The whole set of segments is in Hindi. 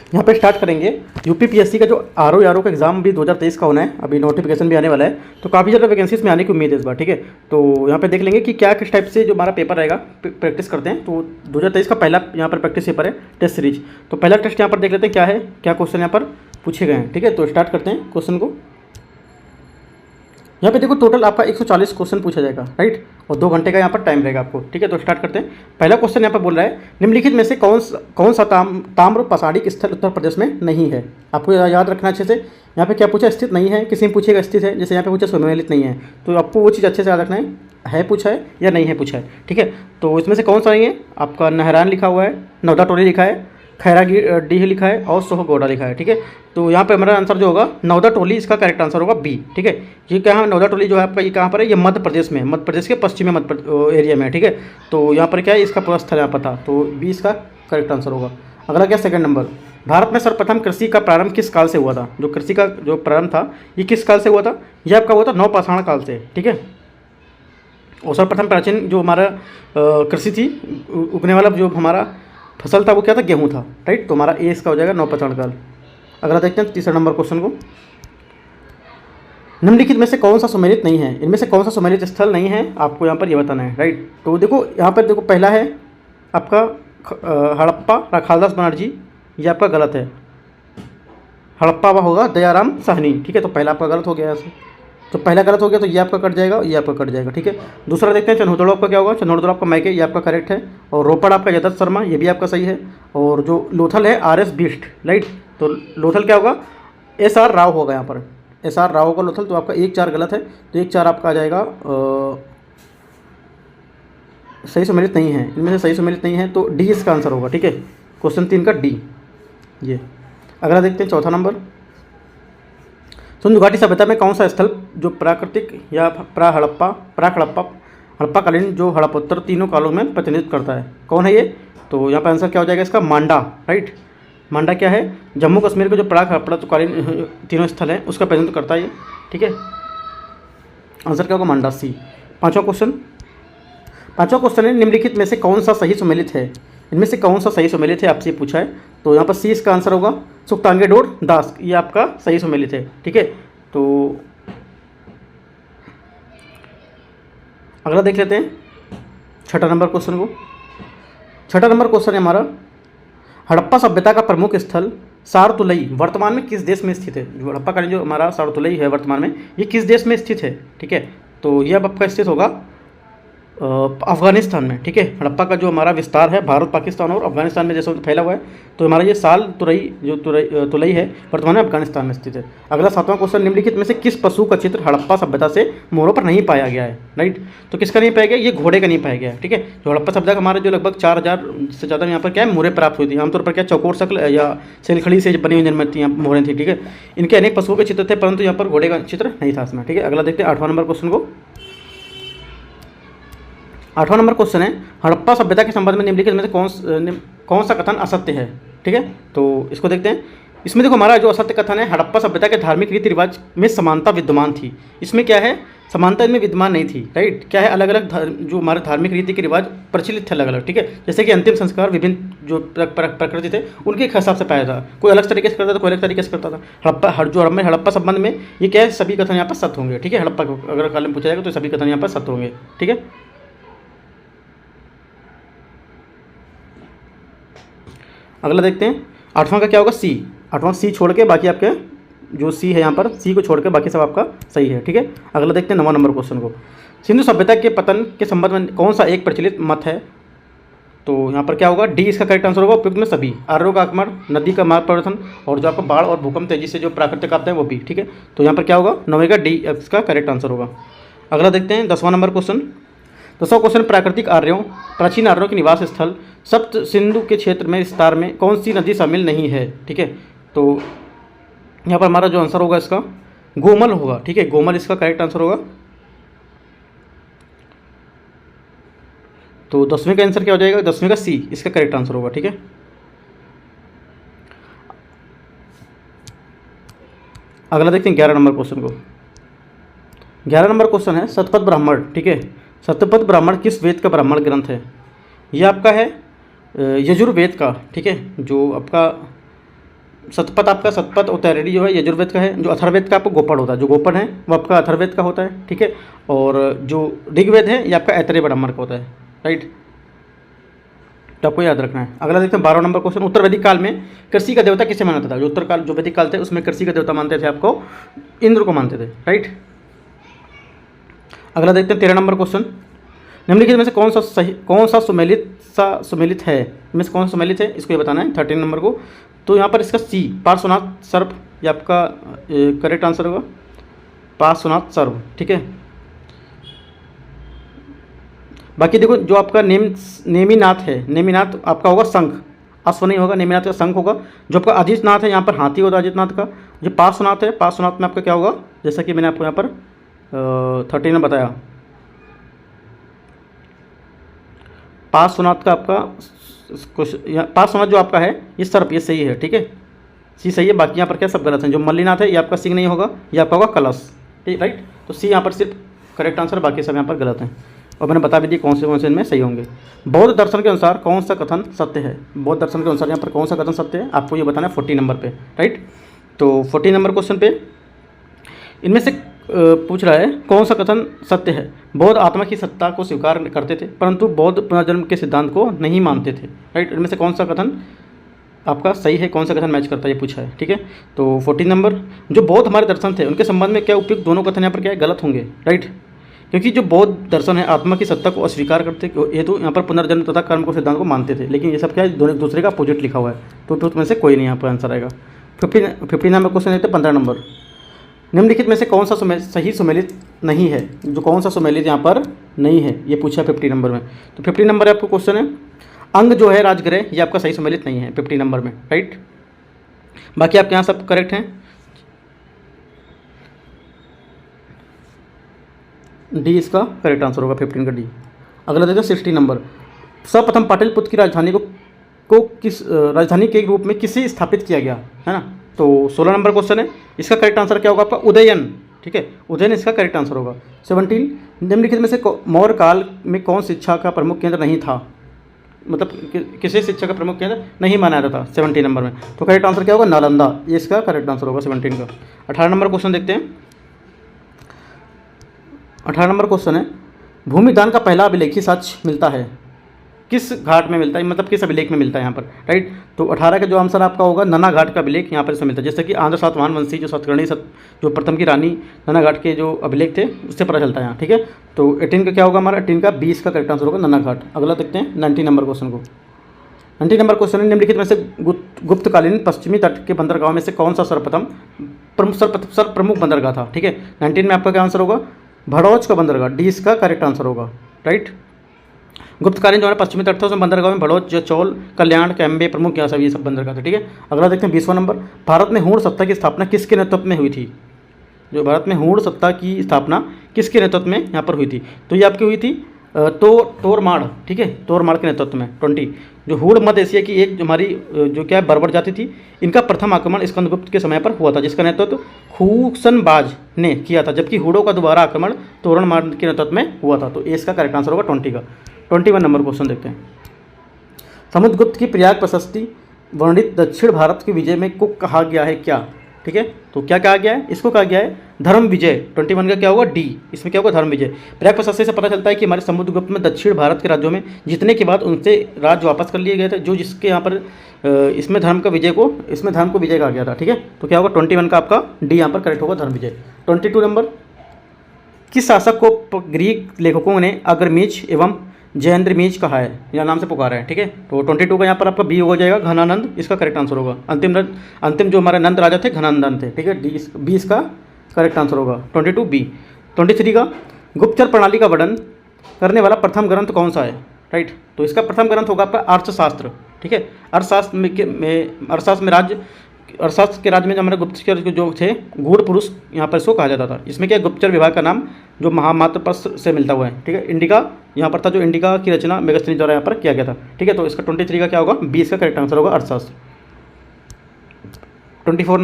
यहाँ पे स्टार्ट करेंगे। यूपीपीएससी का जो आर ओ का एग्ज़ाम भी 2023 का होना है, अभी नोटिफिकेशन भी आने वाला है, तो काफ़ी ज़्यादा वैकेंसीज में आने की उम्मीद है इस बार। ठीक है, तो यहाँ पे देख लेंगे कि क्या किस टाइप से जो हमारा पेपर रहेगा प्रैक्टिस करते हैं। तो 2023 का पहला यहाँ पर प्रैक्टिस पेपर है टेस्ट सीरीज। तो पहला टेस्ट यहाँ पर देख लेते हैं क्या है, क्या क्वेश्चन यहाँ पर पूछे गए हैं। ठीक है, तो स्टार्ट करते हैं क्वेश्चन को। यहाँ पे देखो टोटल आपका 140 क्वेश्चन पूछा जाएगा, राइट, और 2 घंटे का यहाँ पर टाइम रहेगा आपको। ठीक है, तो स्टार्ट करते हैं। पहला क्वेश्चन यहाँ पर बोल रहा है, निम्नलिखित में से कौन सा ताम्र पाषाणिक स्थल उत्तर प्रदेश में नहीं है। आपको याद रखना अच्छे से। यहाँ पे क्या पूछा, स्थित नहीं है, किसी में पूछेगा स्थित है, जैसे यहाँ पे पूछा सम्मिलित नहीं है, तो आपको वो चीज़ अच्छे से याद रखना है पूछा है या नहीं है पूछा है। ठीक है, तो इसमें से कौन सा नहीं है, आपका नहरान लिखा हुआ है, नवदा टोली लिखा है, खैराडीह लिखा है और सोहगौड़ा लिखा है। ठीक है, तो यहाँ पे हमारा आंसर जो होगा नवदा टोली, इसका करेक्ट आंसर होगा बी। ठीक है, ये क्या है, नवदा टोली जो है आपका ये कहाँ पर है, ये मध्य प्रदेश में, मध्य प्रदेश के पश्चिमी एरिया में है। ठीक है, तो यहाँ पर क्या है, इसका पूरा स्थल यहाँ पर था, तो बी इसका करेक्ट आंसर होगा। अगला क्या, सेकंड नंबर, भारत में सर्वप्रथम कृषि का प्रारंभ किस काल से हुआ था। जो कृषि का जो प्रारंभ था ये किस काल से हुआ था, ये आपका हुआ था नवपाषाण काल से। ठीक है, और सर्वप्रथम प्राचीन जो हमारा कृषि थी, उगने वाला जो हमारा फसल था वो क्या था, गेहूं था, राइट। तो हमारा ए इसका हो जाएगा नवपाषाण काल। अगला देखते हैं तीसरा नंबर क्वेश्चन को। निम्नलिखित में से कौन सा सम्मिलित नहीं है, इनमें से कौन सा सम्मिलित स्थल नहीं है, आपको यहाँ पर ये बताना है, राइट। तो देखो यहाँ पर देखो पहला है आपका हड़प्पा राखालदास बनर्जी, ये आपका गलत है। हड़प्पा वह होगा दयाराम साहनी। ठीक है, तो पहला आपका गलत हो गया यहाँ से, तो पहला गलत हो गया, तो ये आपका कट जाएगा, ये आपका कट जाएगा। ठीक है, दूसरा देखते हैं चंदोदड़ो आपका क्या होगा, चंदोदड़ो आपका मैके, ये आपका करेक्ट है। और रोपड़ आपका यदत शर्मा, ये भी आपका सही है। और जो लोथल है आर एस बिष्ट, राइट, तो लोथल क्या होगा, एस आर राव होगा यहाँ पर, एस आर राव होगा लोथल। तो आपका 1-4 गलत है, तो 1-4 आपका आ जाएगा सही सम्मिलित नहीं है, इनमें से सही सम्मिलित नहीं है, तो डी इसका आंसर होगा। ठीक है, क्वेश्चन 3 का डी ये। अगला देखते हैं चौथा नंबर, सिंधु घाटी सभ्यता में कौन सा स्थल जो प्राकृतिक या हड़प्पाकालीन जो हड़प्पोत्तर तीनों कालों में प्रतिनिधित्व करता है, कौन है ये। तो यहाँ पर आंसर क्या हो जाएगा इसका, मांडा, राइट। मांडा क्या है, जम्मू कश्मीर के जो प्राक हड़प्पाकालीन तीनों स्थल हैं उसका प्रतिनिधित्व करता है ये। ठीक है, आंसर क्या होगा, मांडा, सी। पाँचवा क्वेश्चन है, निम्नलिखित में से कौन सा सही सम्मिलित है, इनमें से कौन सा सही सम्मिलित है आपसे पूछा है। तो यहाँ पर सी इसका आंसर होगा, सुक्तांगेडोर दास, ये आपका सही सम्मिलित है। ठीक है, तो अगला देख लेते हैं छठा नंबर क्वेश्चन को। छठा नंबर क्वेश्चन है हमारा, हड़प्पा सभ्यता का प्रमुख स्थल सारतुलई वर्तमान में किस देश में स्थित है। जो हड़प्पा का जो हमारा सारतुलई है वर्तमान में, ये किस देश में स्थित है। ठीक है, तो ये अब आपका स्थित होगा अफगानिस्तान में। ठीक है, हड़प्पा का जो हमारा विस्तार है भारत, पाकिस्तान और अफगानिस्तान में जैसे फैला हुआ है, तो हमारा ये तुलई है वर्तमान में अफगानिस्तान में स्थित है। अगला सातवां क्वेश्चन, निम्नलिखित में से किस पशु का चित्र हड़प्पा सभ्यता से मोहरों पर नहीं पाया गया है, राइट। तो किसका नहीं पाया गया, ये घोड़े का नहीं पाया गया है। ठीक है, जो हड़प्पा सभ्यता का हमारे जो लगभग 4000 से ज़्यादा यहाँ पर क्या है मोहरें प्राप्त हुई थी। आमतौर पर क्या चौकोर शक्ल या सिलखड़ी से बनी हुई निर्मित मोहरें थी। ठीक है, इनके अनेक पशुओं के चित्र थे, परंतु यहाँ पर घोड़े का चित्र नहीं था इसमें। ठीक है, अगला देखते हैं 8वां नंबर क्वेश्चन को। 8वां नंबर क्वेश्चन है, हड़प्पा सभ्यता के संबंध में निम्नलिखित में से कौन सा कथन असत्य है। ठीक है, तो इसको देखते हैं। इसमें देखो हमारा जो असत्य कथन है, हड़प्पा सभ्यता के धार्मिक रीति रिवाज में समानता विद्यमान थी। इसमें क्या है, समानता इनमें विद्यमान नहीं थी, राइट। क्या है, अलग अलग जो हमारे धार्मिक रीति के रिवाज प्रचलित थे अलग अलग। ठीक है, जैसे कि अंतिम संस्कार विभिन्न जो प्रकृति थे उनके हिसाब से पाया था, कोई अलग तरीके से करता था, कोई अलग तरीके से करता था। हड़प्पा संबंध में ये क्या है, सभी कथन यहाँ पर सत्य होंगे। ठीक है, हड़प्पा को अगर काल में पूछा जाएगा तो सभी कथन यहाँ पर सत्य होंगे। ठीक है, अगला देखते हैं 8वां का क्या होगा, सी। 8वां सी छोड़ के बाकी आपके जो सी है यहाँ पर, सी को छोड़ के बाकी सब आपका सही है। ठीक है, अगला देखते हैं 9वां नंबर क्वेश्चन को। सिंधु सभ्यता के पतन के संबंध में कौन सा एक प्रचलित मत है। तो यहाँ पर क्या होगा, डी इसका करेक्ट आंसर होगा। उपयुक्त में सभी, आर्यों का आगमन, नदी का मार्ग परिवर्तन और जो आपका बाढ़ और भूकंप तेजी से जो प्राकृतिक आपदा है वो भी। ठीक है, तो यहाँ पर क्या होगा, 9वें का डी इसका करेक्ट आंसर होगा। अगला देखते हैं 10वां नंबर क्वेश्चन। 10वां क्वेश्चन, प्राचीन आर्यों के निवास स्थल सप्त सिंधु के क्षेत्र में विस्तार में कौन सी नदी शामिल नहीं है। ठीक है, तो यहाँ पर हमारा जो आंसर होगा इसका गोमल होगा। ठीक है, गोमल इसका करेक्ट आंसर होगा। तो 10वें का आंसर क्या हो जाएगा, 10वें का सी इसका करेक्ट आंसर होगा। ठीक है, अगला देखते हैं 11 नंबर क्वेश्चन को। 11 नंबर क्वेश्चन है, शतपथ ब्राह्मण। ठीक है, शतपथ ब्राह्मण किस वेद का ब्राह्मण ग्रंथ है। यह आपका है यजुर्वेद का। ठीक है, जो आपका शतपथ आपका शतपथ उत्तरैणी जो है यजुर्वेद का है। जो अथर्ववेद का आपको गोपड़ होता है, जो गोपड़ है वो आपका अथर्ववेद का होता है, ठीक है। और जो ऋग्वेद है ये आपका ऐतरेय ब्राह्मण का होता है, राइट। तो आपको याद रखना है। अगला देखते हैं 12 नंबर क्वेश्चन। उत्तर वैदिक काल में कृषि का देवता किसे माना था? जो उत्तर काल जो वैदिक काल थे उसमें कृषि का देवता मानते थे आपको इंद्र को मानते थे, राइट। अगला देखते हैं 13 नंबर क्वेश्चन। निम्नलिखित में से कौन सा सुमेलित है, इनमें से कौन सा सुमेलित है, इसको ये बताना है 13 नंबर को। तो यहाँ पर इसका सी पार्श्वनाथ सर्प ये आपका करेक्ट आंसर होगा, पार्श्वनाथ सर्प, ठीक है। बाकी देखो जो आपका नेमिनाथ है, नेमिनाथ आपका होगा शंख, अश्व नहीं होगा, नेमिनाथ का शंख होगा। जो आपका अजितनाथ है यहाँ पर हाथी होता है अजितनाथ का। जो पार्श्वनाथ है, पार्श्वनाथ में आपका क्या होगा, जैसा कि मैंने आपको यहाँ पर 13 में बताया, पार्श्वनाथ का आपका पार्श्वनाथ जो आपका है ये सर्प, ये सही है, ठीक है, सी सही है। बाकी यहाँ पर क्या सब गलत है। जो मल्लीनाथ है ये आपका सिंह नहीं होगा, ये आपका होगा कलश, ठीक, राइट। तो सी यहाँ पर सिर्फ करेक्ट आंसर, बाकी सब यहाँ पर गलत हैं। और मैंने बता भी दी कौन से इनमें सही होंगे। बौद्ध दर्शन के अनुसार कौन सा कथन सत्य है? बौद्ध दर्शन के अनुसार यहाँ पर कौन सा कथन सत्य है आपको ये बताना है 40 नंबर पे, राइट। तो 40 नंबर क्वेश्चन पे इनमें से पूछ रहा है कौन सा कथन सत्य है? बौद्ध आत्मा की सत्ता को स्वीकार करते थे परंतु बौद्ध पुनर्जन्म के सिद्धांत को नहीं मानते थे, राइट। इनमें से कौन सा कथन आपका सही है, कौन सा कथन मैच करता है, ये पूछा है, ठीक है। तो 40 नंबर, जो बौद्ध हमारे दर्शन थे उनके संबंध में क्या उपयुक्त दोनों कथन यहाँ पर क्या है, गलत होंगे, राइट। क्योंकि जो बौद्ध दर्शन है आत्मा की सत्ता को अस्वीकार करते ये तो यहाँ पर पुनर्जन्म तथा कर्म को सिद्धांत को मानते थे, लेकिन ये सब क्या है दोनों दूसरे का अपोजिट लिखा हुआ है। तो उसमें से कोई नहीं यहाँ पर आंसर आएगा। 15 नंबर क्वेश्चन लेते हैं 15 नंबर। निम्नलिखित में से कौन सा सही सुमेलित नहीं है? जो कौन सा सुमेलित यहाँ पर नहीं है ये पूछा 50 नंबर में। तो 50 नंबर आपको क्वेश्चन है अंग जो है राजगृह ये आपका सही सुमेलित नहीं है 50 नंबर में, राइट। बाकी आपके यहाँ सब करेक्ट हैं। डी इसका करेक्ट आंसर होगा 15 का डी। अगला देखो 60 नंबर। सर्वप्रथम पाटलिपुत्र की राजधानी को किस राजधानी के रूप में किसे स्थापित किया गया है ना? तो 16 नंबर क्वेश्चन है, इसका करेक्ट आंसर क्या होगा आपका उदयन, ठीक है, उदयन इसका करेक्ट आंसर होगा। 17 निम्नलिखित में से मौर्य काल में कौन शिक्षा का प्रमुख केंद्र नहीं था? मतलब किसी शिक्षा का प्रमुख केंद्र नहीं माना जाता था 17 नंबर में। तो करेक्ट आंसर क्या होगा नालंदा, ये इसका करेक्ट आंसर होगा 17 का। 18 नंबर क्वेश्चन देखते हैं। 18 नंबर क्वेश्चन है भूमिदान का पहला अभिलेखी साक्ष्य मिलता है किस घाट में मिलता है, मतलब किस अभिलेख में मिलता है यहाँ पर, राइट। तो 18 का जो आंसर आपका होगा नन्ना घाट का अभिलेख यहाँ पर इसमें मिलता है। जैसे कि आंध्र सातवाहन वंशी जो सातकर्णी जो प्रथम की रानी नन्ना घाट के जो अभिलेख थे उससे पता चलता है यहाँ, ठीक है। तो 18 का क्या होगा हमारा 18 का 20 का करेक्ट आंसर होगा नन्ना घाट। अगला देखते हैं 19 नंबर क्वेश्चन को। 19 नंबर क्वेश्चन है निम्नलिखित में से गुप्तकालीन पश्चिमी तट के बंदरगाह में से कौन सा सर्वप्रथम प्रमुख बंदरगाह था, ठीक है। 19 में आपका क्या आंसर होगा भड़ौच का बंदरगाह, डी इसका करेक्ट आंसर होगा, राइट। गुप्तकालीन जो है पश्चिमी तट था उसमें बंदरगाह में भड़ौच, चौल, कल्याण, कैम्बे प्रमुख यहाँ सब ये सब बंदरगाह थे, ठीक है। अगला देखते हैं 20वां नंबर। भारत में हूण सत्ता की स्थापना किसके नेतृत्व में हुई थी? जो भारत में हूण सत्ता की स्थापना किसके नेतृत्व में यहाँ पर हुई थी? तो ये आपकी हुई थी तोरमाड़, ठीक है, तोरमाड़ के नेतृत्व में। 20 जो हूण मध्य एशिया की एक जो हमारी जो क्या है बर्बर जाति थी, इनका प्रथम आक्रमण स्कंदगुप्त के समय पर हुआ था जिसका नेतृत्व खूसनबाज ने किया था, जबकि हूणों का दोबारा आक्रमण तोरणमाड़ के नेतृत्व में हुआ था। तो इसका करेक्ट आंसर होगा 20 का। 21 नंबर क्वेश्चन देखते हैं। समुद्रगुप्त की प्रयाग प्रशस्ति वर्णित दक्षिण भारत की विजय में को कहा गया है क्या, ठीक है। तो क्या कहा गया है, इसको कहा गया है धर्म विजय। 21 का क्या होगा डी, इसमें क्या होगा धर्म विजय। प्रयाग प्रशस्ति से पता चलता है कि हमारे समुद्रगुप्त में दक्षिण भारत के राज्यों में जीतने के बाद उनसे राज्य वापस कर लिए गए थे, जो जिसके यहाँ पर इसमें धर्म को विजय कहा गया था, ठीक है। तो क्या होगा 21 का आपका डी यहाँ पर करेक्ट होगा धर्म विजय। 22 नंबर किस शासक को ग्रीक लेखकों ने अग्रमीज एवं जयेंद्रमीज कहा है या नाम से पुकारा है, ठीक है। तो 22 का यहाँ पर आपका बी हो जाएगा घनानंद, इसका करेक्ट आंसर होगा। अंतिम जो हमारे नंद राजा थे घनानंद थे, ठीक है, डी 20 का करेक्ट आंसर होगा 22 बी। 23 का गुप्तचर प्रणाली का वर्णन करने वाला प्रथम ग्रंथ कौन सा है, राइट। तो इसका प्रथम ग्रंथ होगा आपका अर्थशास्त्र, ठीक है। अर्थशास्त्र के राज्य में जो हमारे गुप्तचर जो थे गूढ़ पुरुष यहाँ पर इसको कहा जाता था। इसमें क्या गुप्तचर विभाग का नाम जो महामात्र पद से मिलता हुआ है, ठीक है। इंडिका यहाँ पर था, जो इंडिका की रचना मेगास्थनीज द्वारा यहाँ पर किया गया था, ठीक है। तो इसका 23 का क्या होगा 20 का करेक्ट आंसर होगा अर्थशास्त्र। 24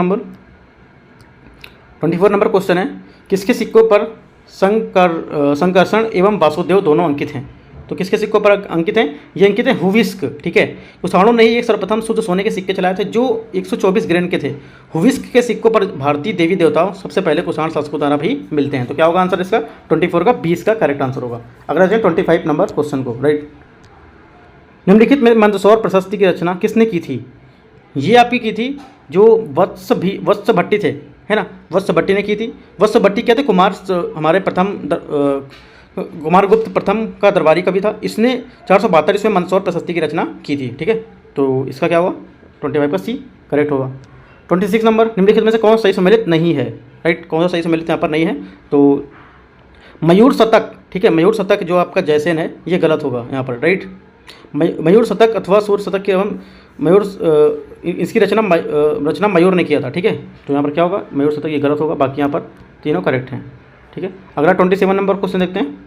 नंबर क्वेश्चन है किसके सिक्कों पर संकर्षण एवं वासुदेव दोनों अंकित हैं? तो किसके सिक्कों पर अंकित हैं? ये अंकित हैं हुविस्क, ठीक है। कुषाणों ने ही एक सर्वप्रथम शुद्ध सोने के सिक्के चलाए थे जो 124 ग्रेन के थे। हुविस्क के सिक्कों पर भारतीय देवी देवताओं सबसे पहले कुषाण शासकों द्वारा भी मिलते हैं। तो क्या होगा आंसर इसका? 24 का 20 का करेक्ट आंसर होगा। अगला देखिए 25 नंबर क्वेश्चन को, राइट। निम्नलिखित में मंदसौर प्रशस्ति की रचना किसने की थी? ये आपकी की थी जो वत्स भट्टी थे, है ना, वत्स भट्टी ने की थी। वत्स भट्टी क्या थे? हमारे कुमारगुप्त प्रथम का दरबारी कवि था। इसने 472 ईस्वी में मंदसौर प्रशस्ति की रचना की थी, ठीक है। तो इसका क्या होगा? 25 का सी करेक्ट होगा। 26 नंबर, निम्नलिखित में से कौन सही सम्मिलित नहीं है, राइट। कौन सा सही सम्मिलित यहाँ पर नहीं है? तो मयूर शतक, ठीक है। मयूर शतक जो आपका जयसेन है ये गलत होगा यहाँ पर, राइट। मयूर शतक अथवा सूर्य शतक के एवं मयूर इसकी रचना मयूर ने किया था, ठीक है। तो यहाँ पर क्या होगा? मयूर शतक ये गलत होगा, बाकी यहाँ पर तीनों करेक्ट हैं, ठीक है। अगला 27 नंबर क्वेश्चन देखते हैं।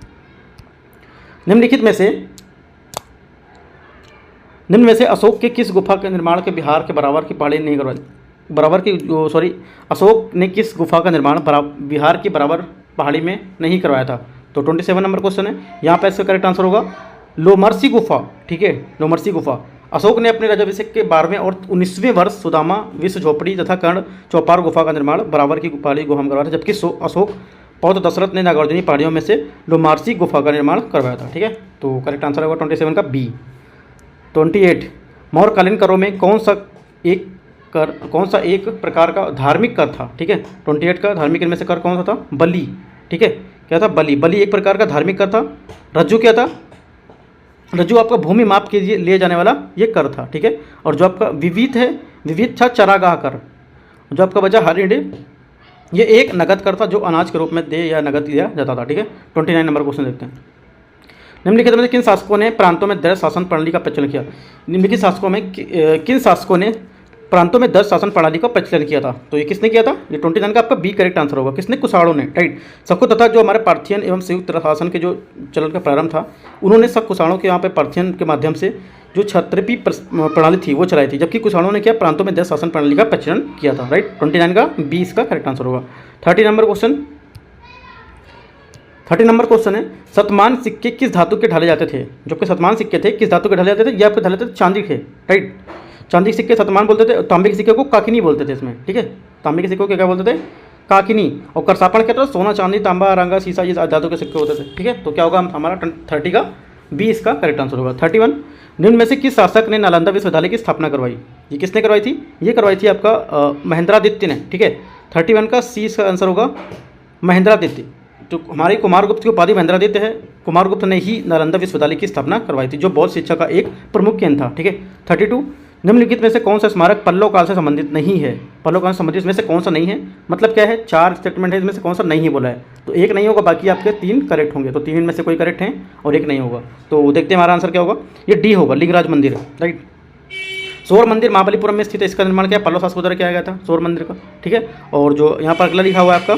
निम्न में से अशोक के किस गुफा के निर्माण के बिहार के बराबर की पहाड़ी नहीं करवाई? अशोक ने किस गुफा का निर्माण बिहार की बराबर पहाड़ी में नहीं करवाया था? तो 27 नंबर क्वेश्चन है। यहाँ पर इसका करेक्ट आंसर होगा लोमर्सी गुफा, ठीक है। लोमर्सी गुफा। अशोक ने अपने राज्याभिषेक के 12वें और 19वें वर्ष सुदामा, विश्व झोपड़ी तथा कर्ण चौपार गुफा का निर्माण बराबर की पहाड़ी गुफा में करवाया था, जबकि अशोक पौत्र दशरथ ने नागार्जुनी पहाड़ियों में से लोमार्सी गुफा का निर्माण करवाया था, ठीक है। तो करेक्ट आंसर होगा 27 का बी। 28 मौर्यकालीन करों में कौन सा एक प्रकार का धार्मिक कर था, ठीक है। 28 का धार्मिक कर में से कर कौन सा था? बलि, ठीक है। क्या था? बलि एक प्रकार का धार्मिक कर था। रज्जु क्या था? रज्जु आपका भूमि माप के लिए जाने वाला ये कर था, ठीक है। और जो आपका विविध है, विविध था चरागाह कर। जो आपका बचा हरिंडे, ये एक नगद कर था जो अनाज के रूप में दे या नगद लिया जाता था, ठीक है। 29 नंबर क्वेश्चन देखते हैं। निम्नलिखित में से किन शासकों ने प्रांतों में 10 शासन प्रणाली का प्रचलन किया? निम्नलिखित शासकों में किन शासकों ने प्रांतों में 10 शासन प्रणाली का प्रचलन किया था? तो ये किसने किया था? ये 29 का आपका बी करेक्ट आंसर होगा। किसने? कुषाणों ने, राइट। शको तथा जो हमारे पार्थियन एवं संयुक्त शासन के जो चलन का प्रारंभ था, उन्होंने सब कुषाणों के यहाँ पे पार्थियन के माध्यम से जो क्षत्रिपी प्रणाली थी वो चलाई थी, जबकि कुषाणों ने क्या प्रांतों में 10 शासन प्रणाली का प्रचलन किया था, राइट। 29 का बी इसका करेक्ट आंसर होगा। 30 नंबर क्वेश्चन है, शतमान सिक्के किस धातु के ढाले जाते थे? जो कि शतमान सिक्के थे किस धातु के ढाले जाते थे? ये आपके ढाले थे चांदी के, राइट। चांदी के सिक्के शतमान बोलते थे, तांबे के सिक्के को काकिनी बोलते थे इसमें, ठीक है। तांबे के सिक्कों को क्या बोलते थे? काकिनी। और करसापण क्या था? सोना, चांदी, तांबा, रंगा, शीशा, ये धातु के सिक्के होते थे, ठीक है। तो क्या होगा हमारा 30 का बी इसका करेक्ट आंसर होगा। 31 निम्न में से किस शासक ने नालंदा विश्वविद्यालय की स्थापना करवाई? ये किसने करवाई थी? ये करवाई थी आपका महेंद्रादित्य ने, ठीक है। 31 का सी इसका आंसर होगा महेंद्रादित्य। तो हमारी कुमारगुप्त की उपाधि महेंद्रादित्य है। कुमारगुप्त ने ही नालंदा विश्वविद्यालय की स्थापना करवाई थी, जो बौद्ध शिक्षा का एक प्रमुख केंद्र था, ठीक है। 32 निम्नलिखित में से कौन सा स्मारक पल्लव काल से संबंधित नहीं है? पल्लव काल से संबंधित इसमें से कौन सा नहीं है? मतलब क्या है? 4 स्टेटमेंट है, इसमें से कौन सा नहीं बोला है? तो एक नहीं होगा, बाकी आपके 3 करेक्ट होंगे। तो 3 में से कोई करेक्ट है और एक नहीं होगा। तो देखते हैं हमारा आंसर क्या होगा। ये डी होगा, लिंगराज मंदिर, राइट। सौर मंदिर महाबलीपुरम में स्थित है। इसका निर्माण क्या पल्लव शासकों द्वारा किया गया था, सौर मंदिर का, ठीक है। और जो यहाँ पर अगला लिखा हुआ है आपका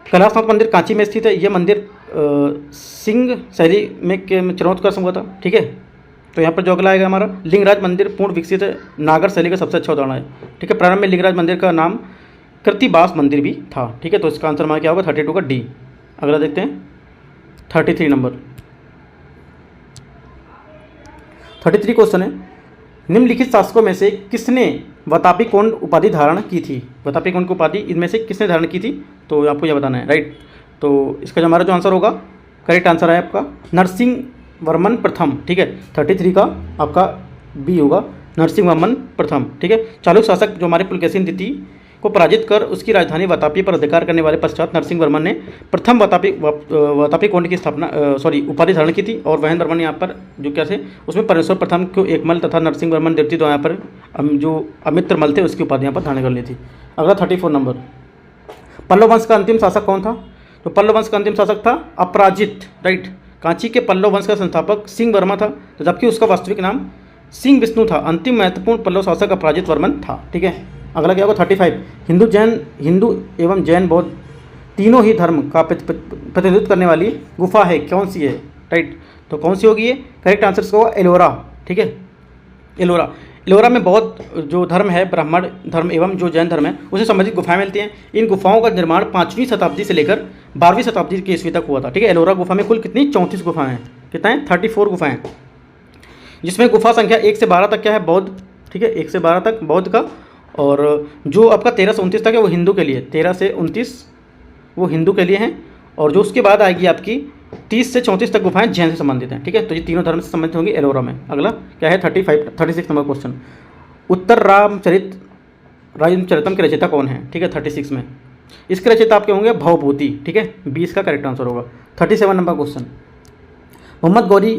कैलाशनाथ मंदिर कांची में स्थित है। यह मंदिर सिंह शैली में चरणोत्कर्ष हुआ था, ठीक है। तो यहाँ पर जो अगला आएगा हमारा लिंगराज मंदिर पूर्ण विकसित नागर शैली का सबसे अच्छा उदाहरण है, ठीक है। प्रारंभ में लिंगराज मंदिर का नाम कृतिबास मंदिर भी था, ठीक है। तो इसका आंसर हमारा क्या होगा? 32 का डी। अगला देखते हैं 33 नंबर। 33 क्वेश्चन है, निम्नलिखित शासकों में से किसने वतापी कोंड उपाधि धारण की थी? वतापी कोंड की उपाधि इनमें से किसने धारण की थी? तो आपको यह बताना है, राइट। तो इसका जो हमारा जो आंसर होगा, करेक्ट आंसर है आपका नरसिंह वर्मन प्रथम, ठीक है। 33 का आपका बी होगा, नरसिंह वर्मन प्रथम, ठीक है। चालुक्य शासक जो हमारे पुलकेशिन द्वितीय को पराजित कर उसकी राजधानी वतापी पर अधिकार करने वाले पश्चात नरसिंह वर्मन ने प्रथम वतापी कोंड की स्थापना उपाधि धारण की थी। और महेंद्र वर्मन यहाँ पर जो क्या थे उसमें परमेश्वर प्रथम को एकमल तथा नरसिंह वर्मन द्वितीय यहाँ पर जो अमित्रमल थे उसकी उपाधि यहाँ पर धारण कर ली थी। अगला 34 नंबर, पल्लव वंश का अंतिम शासक कौन था? तो पल्लव वंश का अंतिम शासक था अपराजित, राइट। कांची के पल्लव वंश का संस्थापक सिंह वर्मा था, तो जबकि उसका वास्तविक नाम सिंह विष्णु था। अंतिम महत्वपूर्ण पल्लव शासक अपराजित वर्मन था, ठीक है। अगला क्या होगा 35, हिंदू एवं जैन बौद्ध तीनों ही धर्म का प्रतिनिधित्व करने वाली गुफा है, कौन सी है, राइट। तो कौन सी होगी ये? करेक्ट आंसर होगा एलोरा, ठीक है। एलोरा में बौद्ध जो धर्म है, ब्राह्मण धर्म एवं जो जैन धर्म है, उससे संबंधित गुफाएं मिलती हैं। इन गुफाओं का निर्माण 5वीं शताब्दी से लेकर 12वीं शताब्दी के ईस्वी तक हुआ था। ठीक है, एलोरा गुफा में कुल कितनी 34 गुफाएं हैं। कितना है 34 गुफाएं, जिसमें गुफा संख्या 1 से 12 तक क्या है बौद्ध। ठीक है, 1 से 12 तक बौद्ध का, और जो आपका 13 से 29 तक है वो हिंदू के लिए, 13 से 29 वो हिंदू के लिए हैं। और जो उसके बाद आएगी आपकी 30 से 34 तक गुफाएं जैन से संबंधित हैं। ठीक है, तो ये तीनों धर्म से संबंधित होंगी एलोरा में। अगला क्या है 36 नंबर क्वेश्चन, उत्तर रामचरितम के रचयिता कौन है। ठीक है, 36 में इसके रचयिता आपके होंगे भवभूति। ठीक है, 20 का करेक्ट आंसर होगा। 37 नंबर क्वेश्चन, मोहम्मद गौरी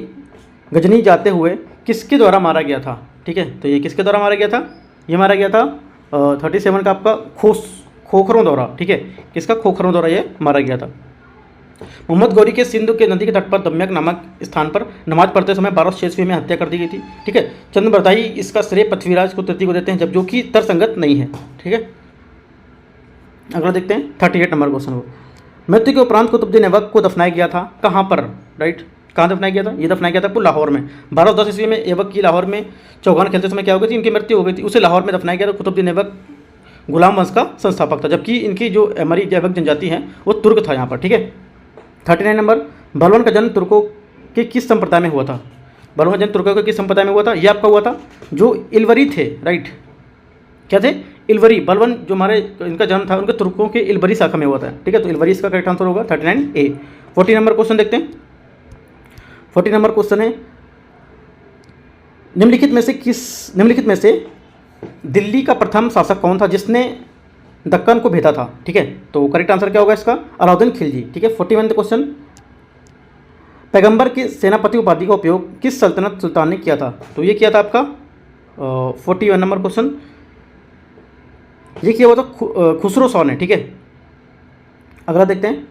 गजनी जाते हुए किसके द्वारा मारा गया था। ठीक है, तो ये किसके द्वारा मारा गया था, ये मारा गया था 37 का आपका खोखरों द्वारा। ठीक है, किसका, खोखरों द्वारा ये मारा गया था। मोहम्मद गौरी के सिंधु के नदी के तट पर दम्यक नामक स्थान पर नमाज पढ़ते समय 1206 ईस्वी में हत्या कर दी गई थी। ठीक है, चंद्रबरदाई इसका श्रेय पृथ्वीराज को तृतीय को देते हैं, जब जो कि तर्कसंगत नहीं है। ठीक है, अगला देखते हैं 38 नंबर क्वेश्चन को, मृत्यु के उपरांत कुतुबुद्दीन ऐबक को दफनाया गया था कहाँ पर। राइट, कहाँ दफनाया गया था, ये दफनाया गया था आपको लाहौर में। 1210 ईस्वी में ऐबक की लाहौर में चौगान खेलते समय क्या हो गई थी, इनकी मृत्यु हो गई थी, उसे लाहौर में दफनाया गया था। कुतुबुद्दीन ऐबक गुलाम वंश का संस्थापक था, जबकि इनकी जो हमारी ऐबक जनजाति है वो तुर्क था यहाँ पर। ठीक है, 39 नंबर, बलवन का जन्म तुर्कों के किस संप्रदाय में हुआ था। बलवन का जन्म तुर्कों के किस संप्रदाय में हुआ था, ये आपका हुआ था जो इलवरी थे। राइट, क्या थे, इलवरी। बलवन जो हमारे इनका जन्म था उनके तुर्कों के इलवरी शाखा में हुआ था। ठीक है, तो इलवरी इसका करेक्ट आंसर होगा 39A। 40 नंबर क्वेश्चन देखते हैं। 40 नंबर क्वेश्चन है, निम्नलिखित में से दिल्ली का प्रथम शासक कौन था जिसने दक्कन को भेजा था। ठीक है, तो करेक्ट आंसर क्या होगा इसका, अलाउद्दीन खिलजी। ठीक है, 41 क्वेश्चन, पैगंबर की सेनापति उपाधि का उपयोग किस सल्तनत सुल्तान ने किया था। तो ये किया था आपका 41 नंबर क्वेश्चन, ये किया हुआ था खुसरो शाह ने। ठीक है, अगला देखते हैं,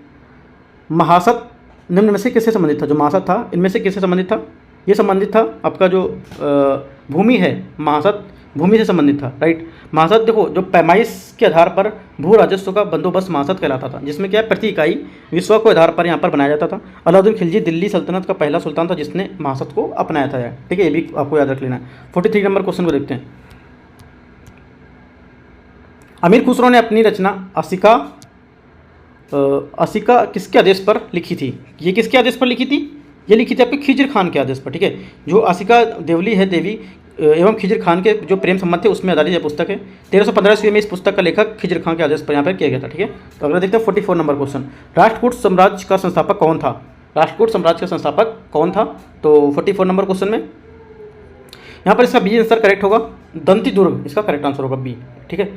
महासत निम्न में से किससे संबंधित था। जो महासत था इनमें से किससे संबंधित था, ये संबंधित था आपका जो भूमि है, महासत भूमि से संबंधित था। राइट, महासत देखो जो पैमाइश के आधार पर भू राजस्व का बंदोबस्त महासत कहलाता था, जिसमें क्या है प्रति इकाई विश्व के आधार पर यहाँ पर बनाया जाता था। अलाउद्दीन खिलजी दिल्ली सल्तनत का पहला सुल्तान था जिसने महासत को अपनाया था। ठीक है, ये भी आपको याद रख लेना है। 43 नंबर क्वेश्चन को देखते हैं, अमीर खुसरो ने अपनी रचना असिका किसके आदेश पर लिखी थी। ये किसके आदेश पर लिखी थी, ये लिखी थी आपके खिजर खान के आदेश पर। ठीक है, जो असिका देवली है देवी एवं खिजर खान के जो प्रेम संबंध थे उसमें आधारित यह पुस्तक है। 1315 ईस्वी में इस पुस्तक का लेखक खिजर खान के आदेश पर यहाँ पर किया गया था। ठीक है, तो अगला देखते हैं 44 नंबर क्वेश्चन, राष्ट्रकूट साम्राज्य का संस्थापक कौन था। राष्ट्रकूट साम्राज्य का संस्थापक कौन था, तो 44 नंबर क्वेश्चन में यहाँ पर इसका बी आंसर करेक्ट होगा, दंती दुर्ग इसका करेक्ट आंसर होगा बी। ठीक है,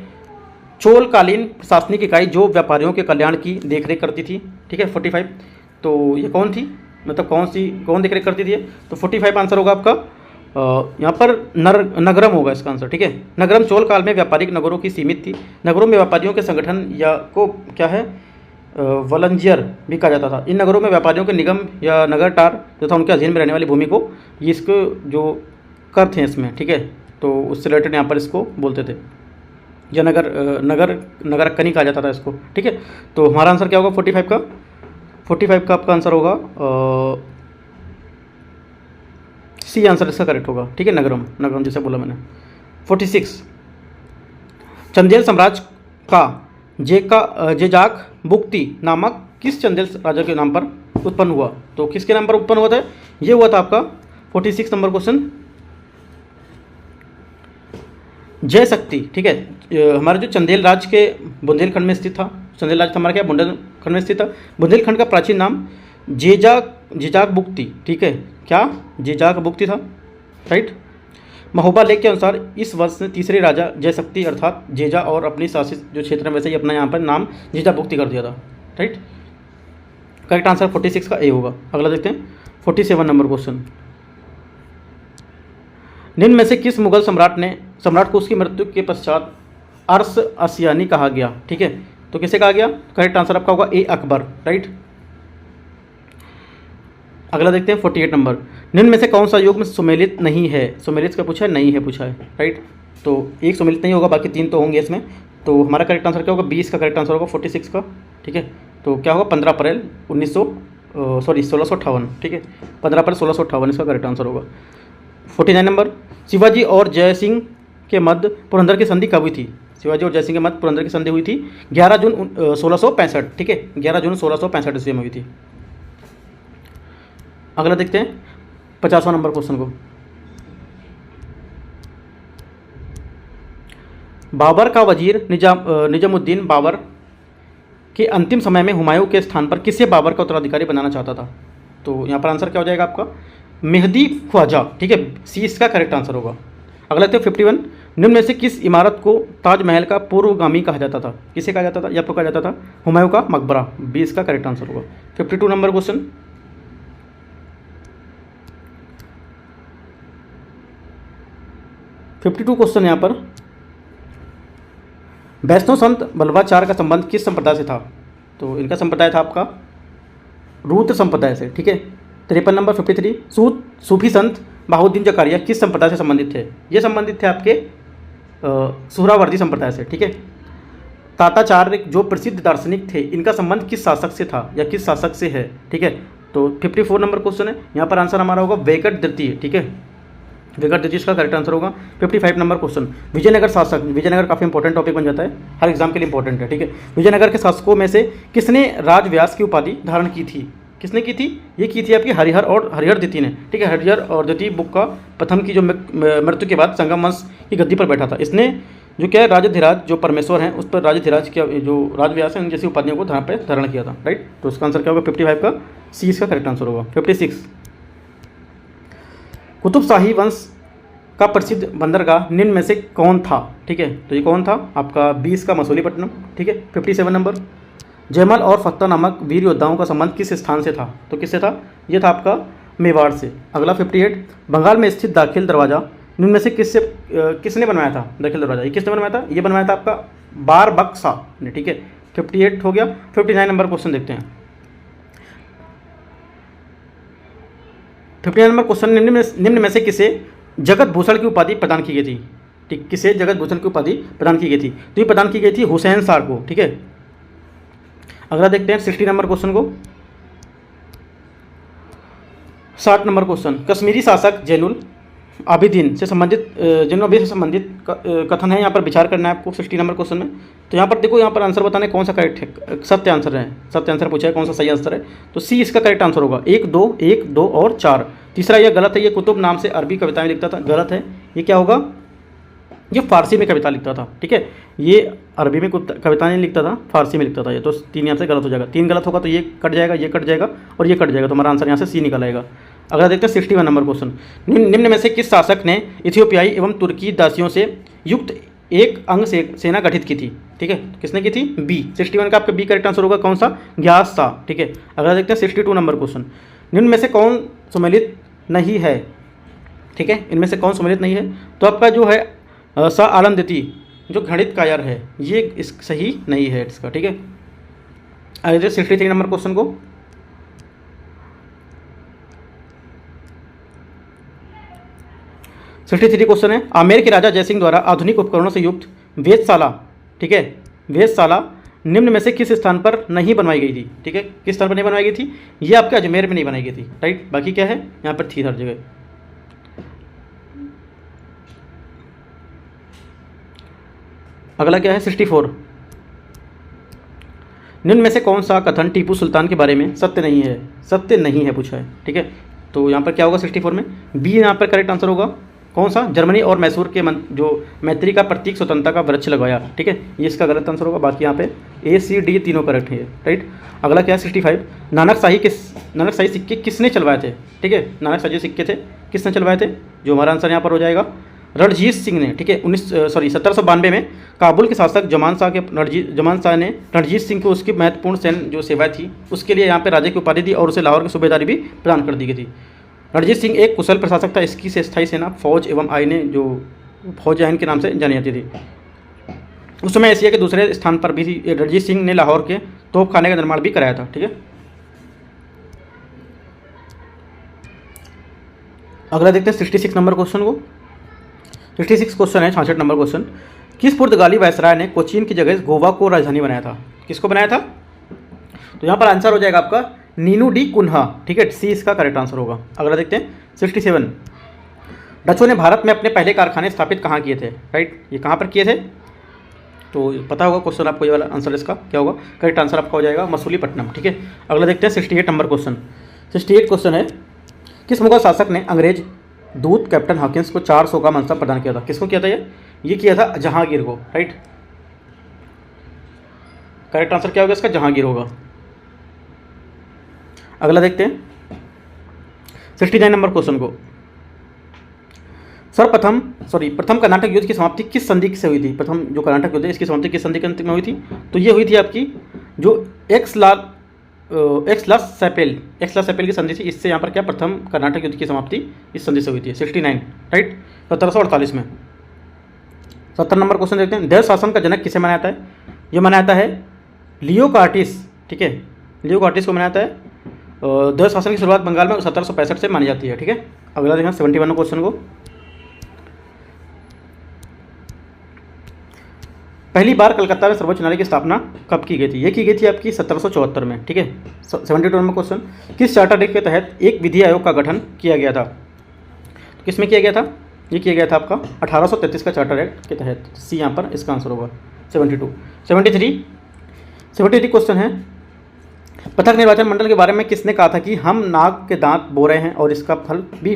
चोलकालीन प्रशासनिक इकाई जो व्यापारियों के कल्याण की देखरेख करती थी। ठीक है, 45, तो ये कौन थी, मतलब कौन देखरेख करती थी, तो 45 आंसर होगा आपका यहाँ पर नगरम होगा इसका आंसर। ठीक है, नगरम चोल काल में व्यापारिक नगरों की सीमित थी। नगरों में व्यापारियों के संगठन या को क्या है वलंजियर भी कहा जाता था। इन नगरों में व्यापारियों के निगम या नगर टार जो था उनके अधीन में रहने वाली भूमि को ये इसको जो कर थे इसमें। ठीक है, तो उससे रिलेटेड यहाँ पर इसको बोलते थे या नगरकनी कहा जाता था इसको। ठीक है, तो हमारा आंसर क्या होगा 45 का आपका आंसर होगा सी आंसर इसका करेक्ट होगा। ठीक है, नगरम जैसे बोला मैंने। 46, चंदेल साम्राज्य का जेजाक बुक्ति नामक किस चंदेल राजा के नाम पर उत्पन्न हुआ। तो किसके नाम पर उत्पन्न हुआ था, ये हुआ था आपका 46 नंबर क्वेश्चन जय शक्ति। ठीक है, हमारे जो चंदेल राज्य के बुंदेलखंड में स्थित था, चंदेल राज्य हमारा क्या बुंदेलखंड में स्थित था। बुंदेलखंड का प्राचीन नाम जेजाक बुक्ति। ठीक है, क्या जेजाक बुक्ति था। राइट, महोबा लेख के अनुसार इस वर्ष ने तीसरे राजा जयशक्ति अर्थात जेजा और अपनी शासित जो क्षेत्र में वैसे ही अपना यहाँ पर नाम जेजा बुक्ति कर दिया था। राइट, करेक्ट आंसर 46 का ए होगा। अगला देखते हैं 47 नंबर क्वेश्चन, निम्न में से किस मुगल सम्राट को उसकी मृत्यु के पश्चात अरस आसियानी कहा गया। ठीक है, तो किसे कहा गया, करेक्ट आंसर आपका होगा ए अकबर। राइट, अगला देखते हैं 48 नंबर, निम्न में से कौन सा युग्म सुमेलित नहीं है। सुमेलित का पूछा है, नहीं है पूछा है। राइट, तो एक सुमेलित नहीं होगा, बाकी 3 तो होंगे इसमें। तो हमारा करेक्ट आंसर क्या होगा, 20 का करेक्ट आंसर होगा 46 का। ठीक है, तो क्या होगा 15 अप्रैल 1658। ठीक है, 15 अप्रैल 1658 इसका करेक्ट आंसर होगा। 49 नंबर, शिवाजी और जय सिंह के मध्य पुरंदर की संधि कब हुई थी? शिवाजी और जय सिंह के मध्य पुरंदर की संधि हुई थी 11 जून 1665, ठीक है, 11 जून 1665 ईस्वी में हुई थी। अगला देखते हैं 50वां नंबर क्वेश्चन को। बाबर का वजीर निजामुद्दीन बाबर के अंतिम समय में हुमायूं के स्थान पर किसे बाबर का उत्तराधिकारी बनाना चाहता था? तो यहाँ पर आंसर क्या हो जाएगा आपका? मेहदी ख्वाजा, ठीक है, सी इसका करेक्ट आंसर होगा। अगला देखते हैं 51, निम्न में से किस इमारत को ताजमहल का पूर्वगामी कहा जाता था? किसे कहा जाता था? या तो कहा जाता था हुमायूं का मकबरा, बी इसका करेक्ट आंसर होगा। 52 नंबर क्वेश्चन, 52 क्वेश्चन यहाँ पर, वैष्णव संत बल्लभाचार्य का संबंध किस संप्रदाय से था? तो इनका संप्रदाय था आपका रूत संप्रदाय से, ठीक है। 53 नंबर 53, सूफी संत बहाउद्दीन जकारिया किस संप्रदाय से संबंधित थे? ये संबंधित थे आपके सुहरावर्दी संप्रदाय से, ठीक है। ताताचार्य जो प्रसिद्ध दार्शनिक थे, इनका संबंध किस शासक से था या किस शासक से है? ठीक है, तो 54 नंबर क्वेश्चन है, यहाँ पर आंसर हमारा होगा वेंकट द्वितीय, ठीक है, वेंकट द्वितीय इसका करेक्ट आंसर होगा। 55 नंबर क्वेश्चन, विजयनगर शासक, विजयनगर काफ़ी इंपॉर्टेंट टॉपिक बन जाता है, हर एग्जाम के लिए इंपॉर्टेंट है, ठीक है। विजयनगर के शासकों में से किसने राजव्यास की उपाधि धारण की थी? किसने की थी? ये की थी आपकी हरिहर और हरिहर द्वितीय ने, ठीक है। हरिहर और द्वितीय बुक का प्रथम की जो मृत्यु के बाद संगम वंश की गद्दी पर बैठा था, इसने जो क्या है राजधिराज जो परमेश्वर हैं उस पर राजधिराज के जो राजव्यास है उन जैसी उपाधियों को धारण किया था, राइट। तो इसका आंसर क्या होगा? 55 का सी इसका करेक्ट आंसर होगा। 56, कुतुब शाही वंश का प्रसिद्ध बंदरगाह निम्न में से कौन था? ठीक है, तो ये कौन था आपका? 20 का मसूलीपट्टनम, ठीक है। 57 नंबर, जयमल और फत्ता नामक वीर योद्धाओं का संबंध किस स्थान से था? तो किससे था? ये था आपका मेवाड़ से। अगला 58, बंगाल में स्थित दाखिल दरवाज़ा निम्न में से किसने बनवाया था? दाखिल दरवाज़ा ये किसने बनवाया था? ये बनवाया था आपका बारबक्सा ने, ठीक है। 58 हो गया। 59 नंबर क्वेश्चन देखते हैं। 59 नंबर क्वेश्चन, निम्न में से किसे जगत भूषण की उपाधि प्रदान की गई थी? ठीक, किसे जगत भूषण की उपाधि प्रदान की गई थी? तो ये प्रदान की गई थी हुसैन सार को, ठीक है। अगला देखते हैं 60 नंबर क्वेश्चन को। 60 नंबर क्वेश्चन, कश्मीरी शासक जैनुल आबिदीन से संबंधित कथन है, यहाँ पर विचार करना है आपको 60 नंबर क्वेश्चन में। तो यहाँ पर देखो, यहाँ पर आंसर बताने कौन सा करेक्ट है, सत्य आंसर है, सत्य आंसर पूछा है, कौन सा सही आंसर है? तो सी इसका करेक्ट आंसर होगा। 1 2 और 4। तीसरा यह गलत है, ये कुतुब नाम से अरबी कविताएं लिखता था, गलत है। ये क्या होगा? ये फारसी में कविता लिखता था, ठीक है। ये अरबी में कविता नहीं लिखता था, फारसी में लिखता था ये। तो 3 यहाँ से गलत हो जाएगा, 3 गलत होगा तो ये कट जाएगा, ये कट जाएगा और ये कट जाएगा, तो हमारा आंसर यहाँ से सी निकल आएगा। अगला देखते हैं 61 नंबर क्वेश्चन, निम्न में से किस शासक ने इथियोपियाई एवं तुर्की दासियों से युक्त एक अंग से सेना गठित की थी? ठीक है, किसने की थी? बी। 61 का आपका बी करेक्ट आंसर होगा, कौन सा? ग्यास शाह, ठीक है। अगला देखते हैं 62 नंबर क्वेश्चन, निम्न में से कौन सम्मिलित नहीं है? ठीक है, इनमें से कौन सम्मिलित नहीं है? तो आपका जो है शाह आलम द्वितीय जो गणित कायर है, ये इस सही नहीं है इसका, ठीक है। आगे 63 नंबर क्वेश्चन को, क्वेश्चन है, आमेर के राजा जयसिंह द्वारा आधुनिक उपकरणों से युक्त वेधशाला, ठीक है, वेधशाला निम्न में से किस स्थान पर नहीं बनवाई गई थी? ठीक है, किस स्थान पर नहीं बनवाई गई थी? ये आपके अजमेर में नहीं बनाई गई थी, राइट। बाकी क्या है, यहाँ पर थी हर जगह। अगला क्या है 64, निम्न में से कौन सा कथन टीपू सुल्तान के बारे में सत्य नहीं है? सत्य नहीं है पूछा है, ठीक है। तो यहाँ पर क्या होगा 64 में? बी यहाँ पर करेक्ट आंसर होगा, कौन सा? जर्मनी और मैसूर के जो मैत्री का प्रतीक स्वतंत्रता का वृक्ष लगवाया, ठीक है, ये इसका गलत आंसर होगा। बाकी यहाँ पे ए सी डी तीनों करेक्ट है, राइट। अगला क्या है 65, नानक शाही सिक्के किसने चलवाए थे? ठीक है, नानक शाही सिक्के थे, किसने चलवाए थे? जो हमारा आंसर यहाँ पर हो जाएगा रणजीत सिंह ने, ठीक है। 1792 में काबुल के शासक जमान शाह ने रणजीत सिंह को उसकी महत्वपूर्ण सैन्य जो सेवाएं थी उसके लिए यहाँ पे राजा की उपाधि दी और उसे लाहौर की सूबेदारी भी प्रदान कर दी गई थी। रणजीत सिंह एक कुशल प्रशासक था, इसकी स्थायी सेना फौज एवं आईने जो फौज आइन के नाम से जानी जाती थी। उस समय एशिया के दूसरे स्थान पर भी रणजीत सिंह ने लाहौर के तोपखाने का निर्माण भी कराया था, ठीक है। अगला देखते हैं 66 नंबर क्वेश्चन को। 66 क्वेश्चन है, 66 नंबर क्वेश्चन, किस पुर्तगाली वायसराय ने कोचीन की जगह गोवा को राजधानी बनाया था? किसको बनाया था? तो यहाँ पर आंसर हो जाएगा आपका नीनू डी कुन्हा, ठीक है, सी इसका करेक्ट आंसर होगा। अगला देखते हैं 67, डचों ने भारत में अपने पहले कारखाने स्थापित कहाँ किए थे, राइट, ये कहाँ पर किए थे, तो पता होगा क्वेश्चन आपको, ये वाला आंसर इसका क्या होगा, करेक्ट आंसर आपका हो जाएगा मसूलीपट्टनम। ठीक है, अगला देखते हैं 68 नंबर क्वेश्चन। 68 क्वेश्चन है, किस मुगल शासक ने अंग्रेज दूत कैप्टन हॉकिंस को 400 का मनसब प्रदान किया था। किसको किया था ये किया था जहांगीर को, राइट। करेक्ट आंसर क्या होगा इसका, जहांगीर होगा। अगला देखते हैं 69 नंबर क्वेश्चन को। प्रथम कर्नाटक युद्ध की समाप्ति किस संधि से हुई थी। प्रथम जो कर्नाटक युद्ध है इसकी समाप्ति किस संधि के अंतिम में हुई थी, तो ये हुई थी आपकी जो एक्सलास सेपेल की संधि थी, इससे यहाँ पर क्या प्रथम कर्नाटक युद्ध की समाप्ति इस संधि से हुई थी 69, राइट, 1748 में। 70 नंबर क्वेश्चन देखते हैं, देव शासन का जनक किसे माना जाता है। ये माना जाता है लियो कार्टिस, ठीक है, लियो कार्टिस को माना जाता है। देव शासन की शुरुआत बंगाल में 1765 से मानी जाती है। ठीक है, अगला देखना 71 क्वेश्चन को। पहली बार कलकत्ता में सर्वोच्च न्यायालय की स्थापना कब की गई थी। ये की गई थी आपकी 1774 में। ठीक है, 72 नंबर क्वेश्चन, किस चार्टर एक्ट के तहत एक विधि आयोग का गठन किया गया था। तो किसमें किया गया था, ये किया गया था आपका 1833 का चार्टर एक्ट के तहत। सी यहाँ पर इसका आंसर होगा 72। 73 क्वेश्चन है, पृथक निर्वाचन मंडल के बारे में किसने कहा था कि हम नाग के दांत बो रहे हैं और इसका फल भी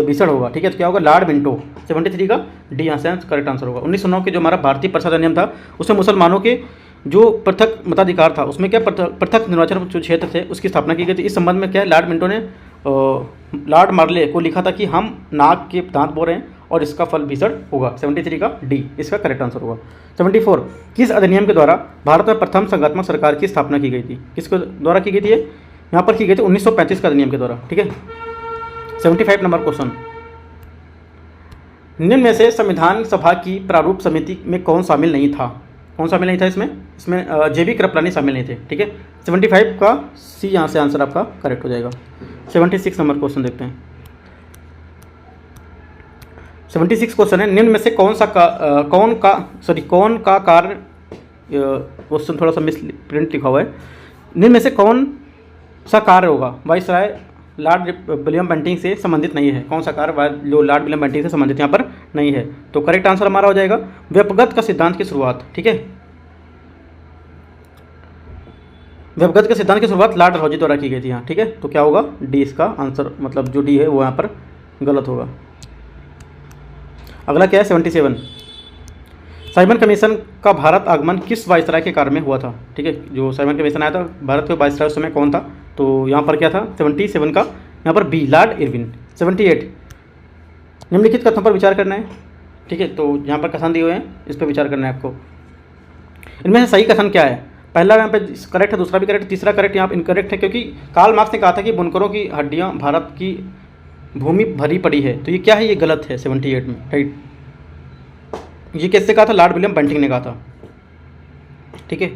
भीषण होगा। ठीक है, तो क्या होगा, लॉर्ड मिंटो। 73 का डी आंसर करेक्ट आंसर होगा। 1909 के जो हमारा भारतीय प्रसाद अधिनियम था उसमें मुसलमानों के जो पृथक मताधिकार था उसमें क्या पृथक निर्वाचन जो क्षेत्र थे उसकी स्थापना की गई थी। इस संबंध में क्या है, लॉर्ड मिंटो ने लॉर्ड मार्ले को लिखा था कि हम नाग के दांत बो रहे हैं और इसका फल भीषण होगा। 73 का डी इसका करेक्ट आंसर होगा। 74 किस अधिनियम के द्वारा भारत में प्रथम संघात्मक सरकार की स्थापना की गई थी। किसके द्वारा की गई थी, यहाँ पर की गई थी 1935 का अधिनियम के द्वारा। ठीक है, 75 नंबर क्वेश्चन, निम्न में से संविधान सभा की प्रारूप समिति में कौन शामिल नहीं था। कौन शामिल नहीं था इसमें जेबी कृपलानी शामिल नहीं थे। ठीक है, 75 का सी यहाँ से आंसर आपका करेक्ट हो जाएगा। 76 नंबर क्वेश्चन देखते हैं। 76 क्वेश्चन है, निम्न में से कौन का कार्य, क्वेश्चन थोड़ा सा मिस प्रिंट लिखा हुआ है, निम्न में से कौन सा कार्य होगा वाइसराय लॉर्ड विलियम बेंटिंक से संबंधित नहीं है। कौन सा कार्य जो लॉर्ड विलियम बेंटिंक से संबंधित यहाँ पर नहीं है, तो करेक्ट आंसर हमारा हो जाएगा व्यपगत का सिद्धांत की शुरुआत। ठीक है, व्यपगत के सिद्धांत की शुरुआत लॉर्ड डलहौजी द्वारा की गई थी यहाँ। ठीक है, तो क्या होगा, डी इसका आंसर, मतलब जो डी है वो यहाँ पर गलत होगा। अगला क्या है 77, साइमन कमीशन का भारत आगमन किस वाइसराय के कार्य में हुआ था। ठीक है, जो साइमन कमीशन आया था भारत के वाइसराय उस समय कौन था, तो यहाँ पर क्या था 77 का यहाँ पर बी लॉर्ड इरविन। 78 निम्नलिखित कथनों पर विचार करना है। ठीक है, तो यहाँ पर कथन दिए हुए हैं, इस पर विचार करना है आपको। इनमें से सही कथन क्या है, पहला यहाँ पे करेक्ट है, दूसरा भी करेक्ट, तीसरा करेक्ट यहाँ पर इनकरेक्ट है, क्योंकि कार्ल मार्क्स ने कहा था कि बुनकरों की हड्डियाँ भारत की भूमि भरी पड़ी है, तो ये क्या है, ये गलत है 78 में, राइट। ये किससे कहा था, लॉर्ड विलियम बेंटिंक ने कहा था। ठीक है,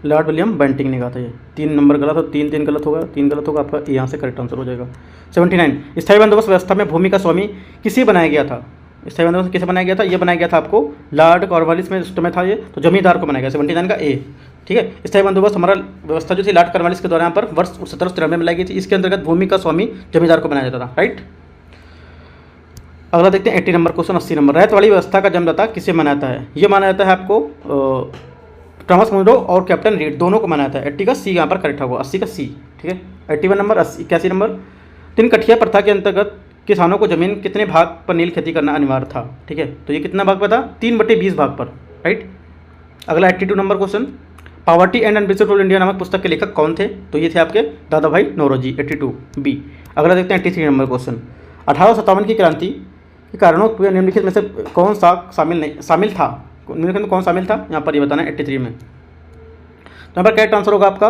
लॉर्ड विलियम बेंटिंक ने कहा था। ये 3 नंबर गलत हो, 3 गलत होगा, 3 गलत होगा, आपका यहाँ से करेक्ट आंसर हो जाएगा। 79 स्थायी बंदोबस्त व्यवस्था में भूमि का स्वामी किसे बनाया गया था। स्थायी बंदोबस्त किसे बनाया गया था, ये बनाया गया था आपको लॉर्ड कॉर्नवालिस में उस समय था ये, तो जमींदार को बनाया गया। 79 का ए। ठीक है, स्थायी बंदोबस्त हमारा व्यवस्था जो थी लॉर्ड कॉर्नवालिस के द्वारा यहाँ पर वर्ष 1793 में लाई गई थी। इसके अंतर्गत भूमि का स्वामी जमींदार को बनाया जाता था, राइट। अगला देखते हैं 80 नंबर क्वेश्चन। 80 नंबर, रैयतवाड़ी व्यवस्था का जन्मदाता किसे माना जाता है। ये माना जाता है आपको थॉमस मुनरो और कैप्टन रीड, दोनों को माना जाता है। 80 का सी यहाँ पर करेक्ट होगा, 80 का सी। ठीक है, 81 नंबर। 81 नंबर, 3 कठिया प्रथा के अंतर्गत किसानों को जमीन कितने भाग पर नील खेती करना अनिवार्य था। ठीक है, तो ये कितना भाग पर था, 3/20 भाग पर, राइट। अगला 82 number question, poverty and unabridged rule India नामक पुस्तक के लेखक कौन थे, तो ये थे आपके दादा भाई नौरोजी। 82 बी। अगला देखते हैं 83 नंबर क्वेश्चन, 1857 की क्रांति के कारणों में निम्नलिखित में से कौन सा शामिल था, निम्नलिखित में कौन शामिल था, यहाँ पर ये बताना है 83 में। तो यहाँ पर करेक्ट आंसर होगा आपका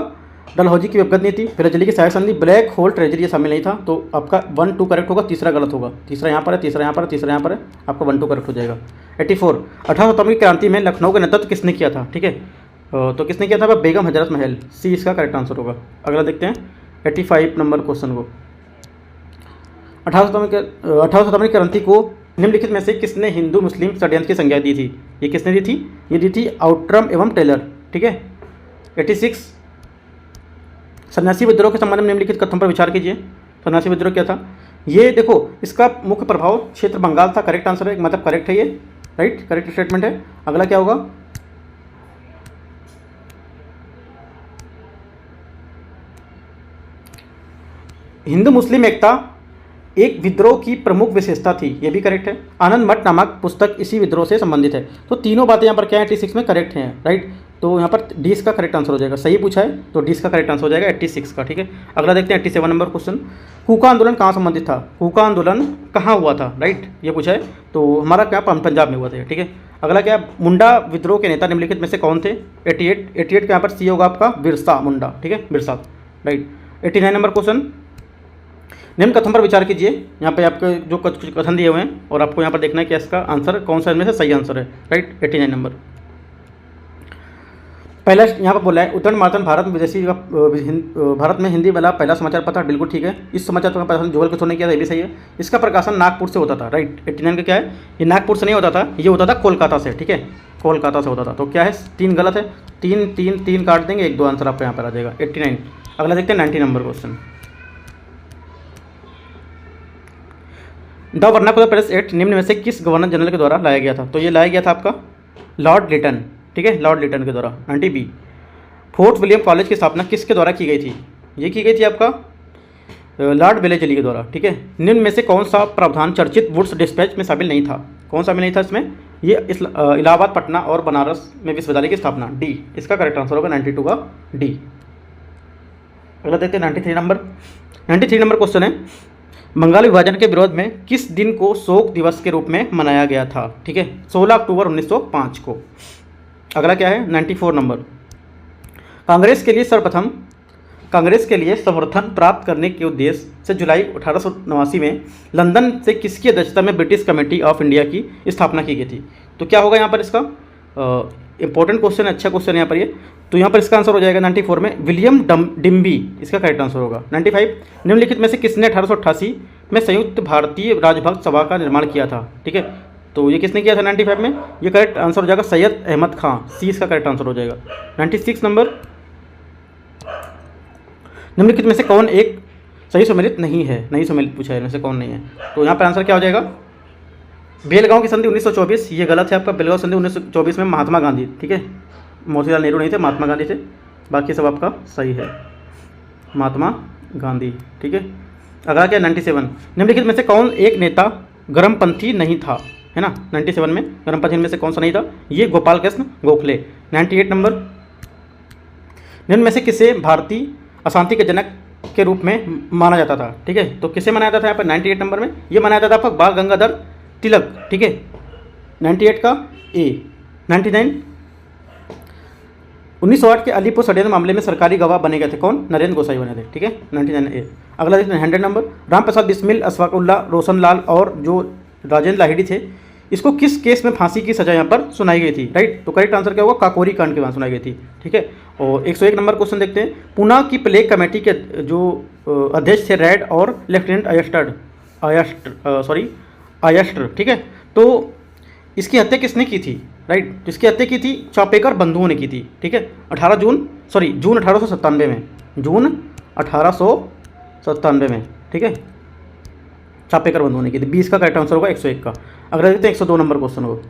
डलहौजी की व्यपगत नीति, फिरोजली की सहायक संधि, ब्लैक होल ट्रेजरी, ये शामिल नहीं था, तो आपका 1 2 करेक्ट होगा, तीसरा गलत होगा। तीसरा यहाँ पर है, तीसरा यहाँ पर है, तीसरा यहाँ पर है, आपका 1 2 करेक्ट हो जाएगा। 84 1857 की क्रांति में लखनऊ का नेतृत्व किसने किया था। ठीक है, तो किसने किया था, बेगम हजरत महल, सी इसका करेक्ट आंसर होगा। अगला देखते हैं 85 नंबर क्वेश्चन को, 1857 की क्रांति को निम्नलिखित में से किसने हिंदू मुस्लिम षड्यंत्र की संज्ञा दी थी। ये किसने दी थी, ये दी थी आउट्रम एवं टेलर। ठीक है, 86 सन्यासी विद्रोह के संबंध में निम्नलिखित कथनों पर विचार कीजिए। सन्यासी विद्रोह क्या था, ये देखो इसका मुख्य प्रभाव क्षेत्र बंगाल था, करेक्ट आंसर है, मतलब करेक्ट है ये, राइट, करेक्ट स्टेटमेंट है। अगला क्या होगा, हिंदू मुस्लिम एकता एक विद्रोह की प्रमुख विशेषता थी, ये भी करेक्ट है। आनंद मठ नामक पुस्तक इसी विद्रोह से संबंधित है। तो तीनों बातें यहाँ पर क्या है 86 में करेक्ट हैं, राइट। तो यहाँ पर डी इसका करेक्ट आंसर हो जाएगा, सही पूछा है तो डी इसका करेक्ट आंसर हो जाएगा 86 का, ठीक है। अगला देखते हैं 87 नंबर क्वेश्चन, हुक्का आंदोलन कहाँ संबंधित था, हुक्का आंदोलन कहाँ हुआ था, राइट, ये पूछा है। तो हमारा क्या पंजाब में हुआ था, ठीक है। अगला क्या, मुंडा विद्रोह के नेता निम्नलिखित में से कौन थे, 88 का यहाँ पर सी होगा आपका बिरसा मुंडा, ठीक है, बिरसा, राइट। 89 नंबर क्वेश्चन, निम्न कथन पर विचार कीजिए। यहाँ पे आपके जो कुछ कथन दिए हुए हैं और आपको यहाँ पर देखना है कि इसका आंसर कौन सा इनमें से सही आंसर है, राइट। 89 नंबर, पहला यहाँ पर बोला है उत्तर मातन भारत में विदेशी भारत में हिंदी वाला पहला समाचार पत्र, बिल्कुल ठीक है। इस समाचार पत्र का प्रकाशन जोगल किशोर ने किया था, ये भी सही है। इसका प्रकाशन नागपुर से होता था, राइट। 89 का क्या है, ये नागपुर से नहीं होता था, ये होता था कोलकाता से, ठीक है, कोलकाता से होता था। तो क्या है, 3 गलत है, 3 काट देंगे, 1 2 आंसर आपको यहाँ पर आ जाएगा 89। अगला देखते हैं 90 number question, the vernacular press act निम्न में से किस गवर्नर जनरल के द्वारा लाया गया था। तो ये लाया गया था आपका लॉर्ड लिटन, ठीक है, लॉर्ड लिटन के द्वारा। 90 बी, फोर्ट विलियम कॉलेज की स्थापना किसके द्वारा की गई थी, ये की गई थी आपका लॉर्ड वेलेजली के द्वारा, ठीक है। निम्न में से कौन सा प्रावधान चर्चित वुड्स डिस्पैच में शामिल नहीं था, कौन सा नहीं था इसमें, ये इलाहाबाद, पटना और बनारस में विश्वविद्यालय की स्थापना, डी इसका करेक्ट आंसर होगा 92 का डी। अगला देखते हैं 93 नंबर क्वेश्चन है, बंगाल विभाजन के विरोध में किस दिन को शोक दिवस के रूप में मनाया गया था, ठीक है, 16 अक्टूबर 1905 को। अगला क्या है 94 नंबर, कांग्रेस के लिए समर्थन प्राप्त करने के उद्देश्य से जुलाई 1889 में लंदन से किसकी अध्यक्षता में ब्रिटिश कमेटी ऑफ इंडिया की स्थापना की गई थी। तो क्या होगा यहाँ पर इसका इंपॉर्टेंट क्वेश्चन है, अच्छा क्वेश्चन है यहाँ पर ये। तो यहाँ पर इसका आंसर हो जाएगा 94 में विलियम डिम्बी, इसका करेक्ट आंसर होगा। 95, निम्नलिखित में से किसने 1888 में संयुक्त भारतीय राजभक्त सभा का निर्माण किया था, ठीक है। तो ये किसने किया था 95 में, ये करेक्ट आंसर हो जाएगा सैयद अहमद खां, सी इसका करेक्ट आंसर हो जाएगा। 96 नंबर, निम्नलिखित में से कौन एक सही सम्मिलित नहीं है, नहीं सम्मिलित पूछा है, इनमें से कौन नहीं है। तो यहाँ पर आंसर क्या हो जाएगा, बेलगांव की संधि 1924, ये गलत है आपका, बेलगांव संधि 1924 में महात्मा गांधी, ठीक है, मोतीलाल नेहरू नहीं थे, महात्मा गांधी थे, बाकी सब आपका सही है, महात्मा गांधी, ठीक है। अगला क्या 97, निम्नलिखित में से कौन एक नेता गर्मपंथी नहीं था, है ना, 97 में गर्मपंथी में से कौन सा नहीं था, ये गोपाल कृष्ण गोखले। 98 नंबर, निम्न में से किसे भारतीय अशांति के जनक के रूप में माना जाता था, ठीक है। तो किसे माना जाता था यहाँ पर 98 नंबर में, ये माना जाता था आपका बाल गंगाधर तिलक, ठीक है, 98 का ए। 99, 1908 के अलीपुर षड्यंत्र मामले में सरकारी गवाह बने गए थे कौन, नरेंद्र गोसाई बने थे, ठीक है, 99 ए। अगला देखते हैं 100 नंबर, रामप्रसाद बिस्मिल, अशफाकुल्ला, रोशनलाल और जो राजेंद्र लाहिड़ी थे, इसको किस केस में फांसी की सजा यहाँ पर सुनाई गई थी, राइट। तो करेक्ट आंसर क्या होगा, काकोरी कांड के बाद सुनाई गई थी, ठीक है। और 101 नंबर क्वेश्चन देखते हैं, पुणे की प्लेग कमेटी के जो अध्यक्ष थे रेड और लेफ्टिनेंट अयस्टर, ठीक है। तो इसकी हत्या किसने की थी, राइट, इसकी हत्या की थी चापेकर बंधुओं ने की थी, ठीक है, जून 1897 में, जून 1897 में, ठीक है, चापेकर बंधुओं ने की थी। 20 का करेक्ट आंसर होगा 101 का। अगला देखते हैं 102 नंबर क्वेश्चन होगा,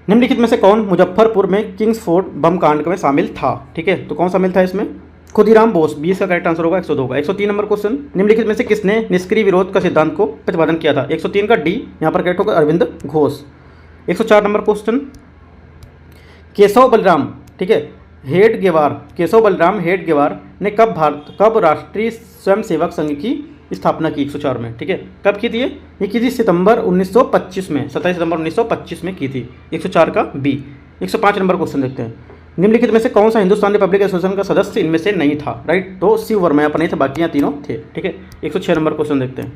निम्नलिखित में से कौन मुजफ्फरपुर में किंग्स फोर्ट बम कांड में शामिल था, ठीक है। तो कौन शामिल था इसमें, खुदीराम बोस, 20 का करेक्ट आंसर होगा 102 का। 103 नंबर क्वेश्चन, निम्नलिखित में से किसने निष्क्रिय विरोध का सिद्धांत को प्रतिपादन किया था। 103 का डी यहाँ पर करेक्ट होगा अरविंद घोष। 104 नंबर क्वेश्चन, केशव बलराम, ठीक है, केशव बलराम हेडगेवार ने कब राष्ट्रीय स्वयंसेवक संघ की स्थापना की 104 में, ठीक है, कब की थी ये की थी सितंबर 1925 में, 27 सितंबर 1925 में की थी। 104 का बी। 105 नंबर क्वेश्चन देखते हैं, निम्नलिखित में से कौन सा हिंदुस्तान रिपब्लिक एसोसिएशन का सदस्य इनमें से नहीं था, राइट। तो शिव वर्मा यहाँ पर नहीं था, बाकी यहाँ तीनों थे, ठीक है। 106 नंबर क्वेश्चन देखते हैं,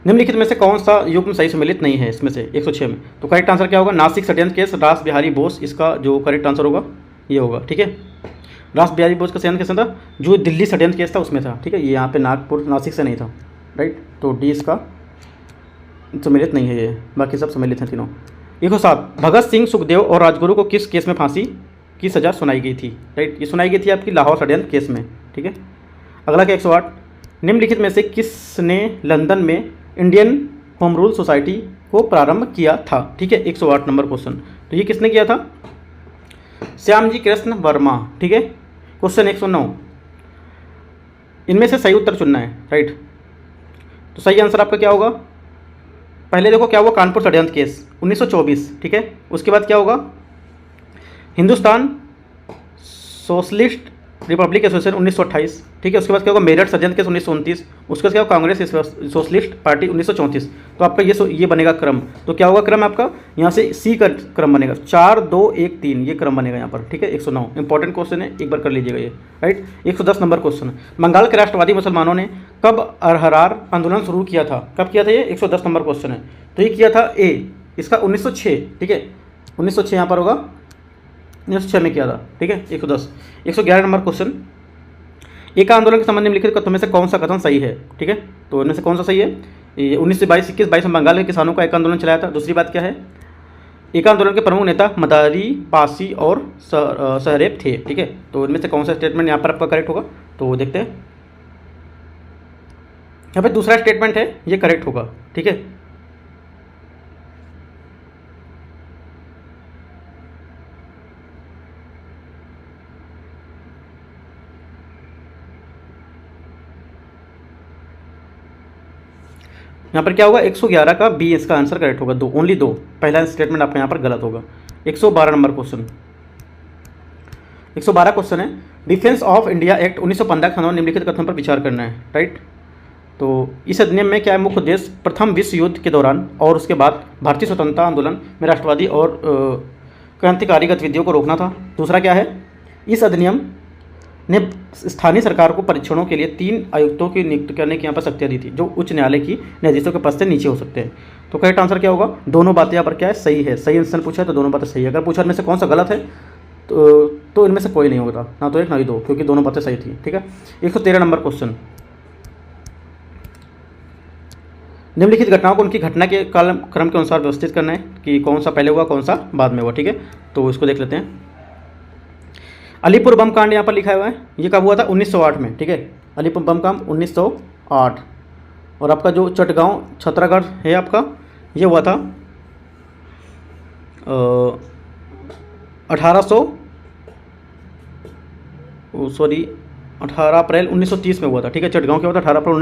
निम्नलिखित में से कौन सा युग्म सही सम्मिलित नहीं है इसमें से 106 में। तो करेक्ट आंसर क्या होगा, नासिक षड्यंत्र केस रास बिहारी बोस, इसका जो करेक्ट आंसर होगा ये होगा, ठीक है। रास बिहारी बोस का षड्यंत्र केस था, जो दिल्ली षड्यंत्र केस था उसमें था, ठीक है, ये यहाँ पे नासिक से नहीं था, राइट। तो डी इसका सम्मिलित नहीं है ये, बाकी सब सम्मिलित हैं तीनों। 107, भगत सिंह, सुखदेव और राजगुरु को किस केस में फांसी की सज़ा सुनाई गई थी, राइट। ये सुनाई गई थी आपकी लाहौर षड्यंत्र केस में, ठीक है। अगला क्या 108, निम्नलिखित में से किसने लंदन में इंडियन होम रूल सोसाइटी को प्रारंभ किया था। ठीक है, 108 नंबर क्वेश्चन। तो ये किसने किया था? श्यामजी कृष्ण वर्मा। ठीक है। क्वेश्चन 109, इनमें से सही उत्तर चुनना है। राइट, तो सही आंसर आपका क्या होगा? पहले देखो क्या हुआ, कानपुर षड्यंत्र केस 1924। ठीक है, उसके बाद क्या होगा, हिंदुस्तान सोशलिस्ट रिपब्लिक एसोसिएशन 1928। ठीक है, उसके बाद क्या होगा, मेरठ षड्यंत्र केस 1929। उसके बाद क्या होगा, कांग्रेस सोशलिस्ट पार्टी 1934। तो आपका ये बनेगा क्रम। तो क्या होगा क्रम आपका, यहाँ से सी का क्रम बनेगा, 4 2 1 3 ये क्रम बनेगा यहाँ पर। ठीक है, 109 इंपॉर्टेंट क्वेश्चन है, एक बार कर लीजिएगा ये। राइट, 110 नंबर क्वेश्चन, बंगाल के राष्ट्रवादी मुसलमानों ने कब अरहरार आंदोलन शुरू किया था? कब किया था ये? 110 नंबर क्वेश्चन है। तो ये किया था ए, इसका 1906। ठीक है, 1906 यहाँ पर होगा, 1906 में किया था। ठीक है, 110। 111 नंबर क्वेश्चन, एक आंदोलन के संबंध में लिखित कथनों में से कौन सा कथन सही है? ठीक है, तो इनमें से कौन सा सही है? ये 19 से 22, 21 में बंगाल के किसानों का एक आंदोलन चलाया था। दूसरी बात क्या है, एक आंदोलन के प्रमुख नेता मदारी, पासी और सहरेब थे। ठीक है, तो इनमें से कौन सा स्टेटमेंट यहाँ पर आपका करेक्ट होगा? तो देखते हैं, यहाँ पे दूसरा स्टेटमेंट है, ये करेक्ट होगा। ठीक है, यहाँ पर क्या होगा, 111 का बी इसका आंसर करेक्ट होगा। दो, ओनली दो, पहला स्टेटमेंट आपका यहाँ पर गलत होगा। 112 नंबर क्वेश्चन, 112 क्वेश्चन है, डिफेंस ऑफ इंडिया एक्ट 1915 के खिलाफ निम्नलिखित कथन पर विचार करना है। राइट, तो इस अधिनियम में क्या है, मुख्य उद्देश्य प्रथम विश्व युद्ध के दौरान और उसके बाद भारतीय स्वतंत्रता आंदोलन में राष्ट्रवादी और क्रांतिकारी गतिविधियों को रोकना था। दूसरा क्या है, इस अधिनियम ने स्थानीय सरकार को परीक्षणों के लिए 3 आयुक्तों की नियुक्ति करने की यहाँ पर शक्तियाँ दी थी, जो उच्च न्यायालय की न्यायाधीशों के पद से नीचे हो सकते हैं। तो करेक्ट आंसर क्या होगा? दोनों बातें यहाँ पर क्या है, सही है। सही आंसर पूछा है तो दोनों बातें सही है। अगर पूछा इनमें से कौन सा गलत है तो इनमें से कोई नहीं होगा, ना तो एक ना ही दो, क्योंकि दोनों बातें सही थी। ठीक है, 113 नंबर क्वेश्चन, निम्नलिखित घटनाओं को उनकी घटना के क्रम के अनुसार व्यवस्थित करना है कि कौन सा पहले हुआ, कौन सा बाद में हुआ। ठीक है, तो इसको देख लेते हैं। अलीपुर बम कांड यहाँ पर लिखा हुआ है, ये कब हुआ था? 1908 में। ठीक है, अलीपुर बम कांड 1908। और आपका जो चटगांव छतरागढ़ है आपका, ये हुआ था 18 अप्रैल 1930 में हुआ था। ठीक है, चटगांव क्या हुआ था? 18 अप्रैल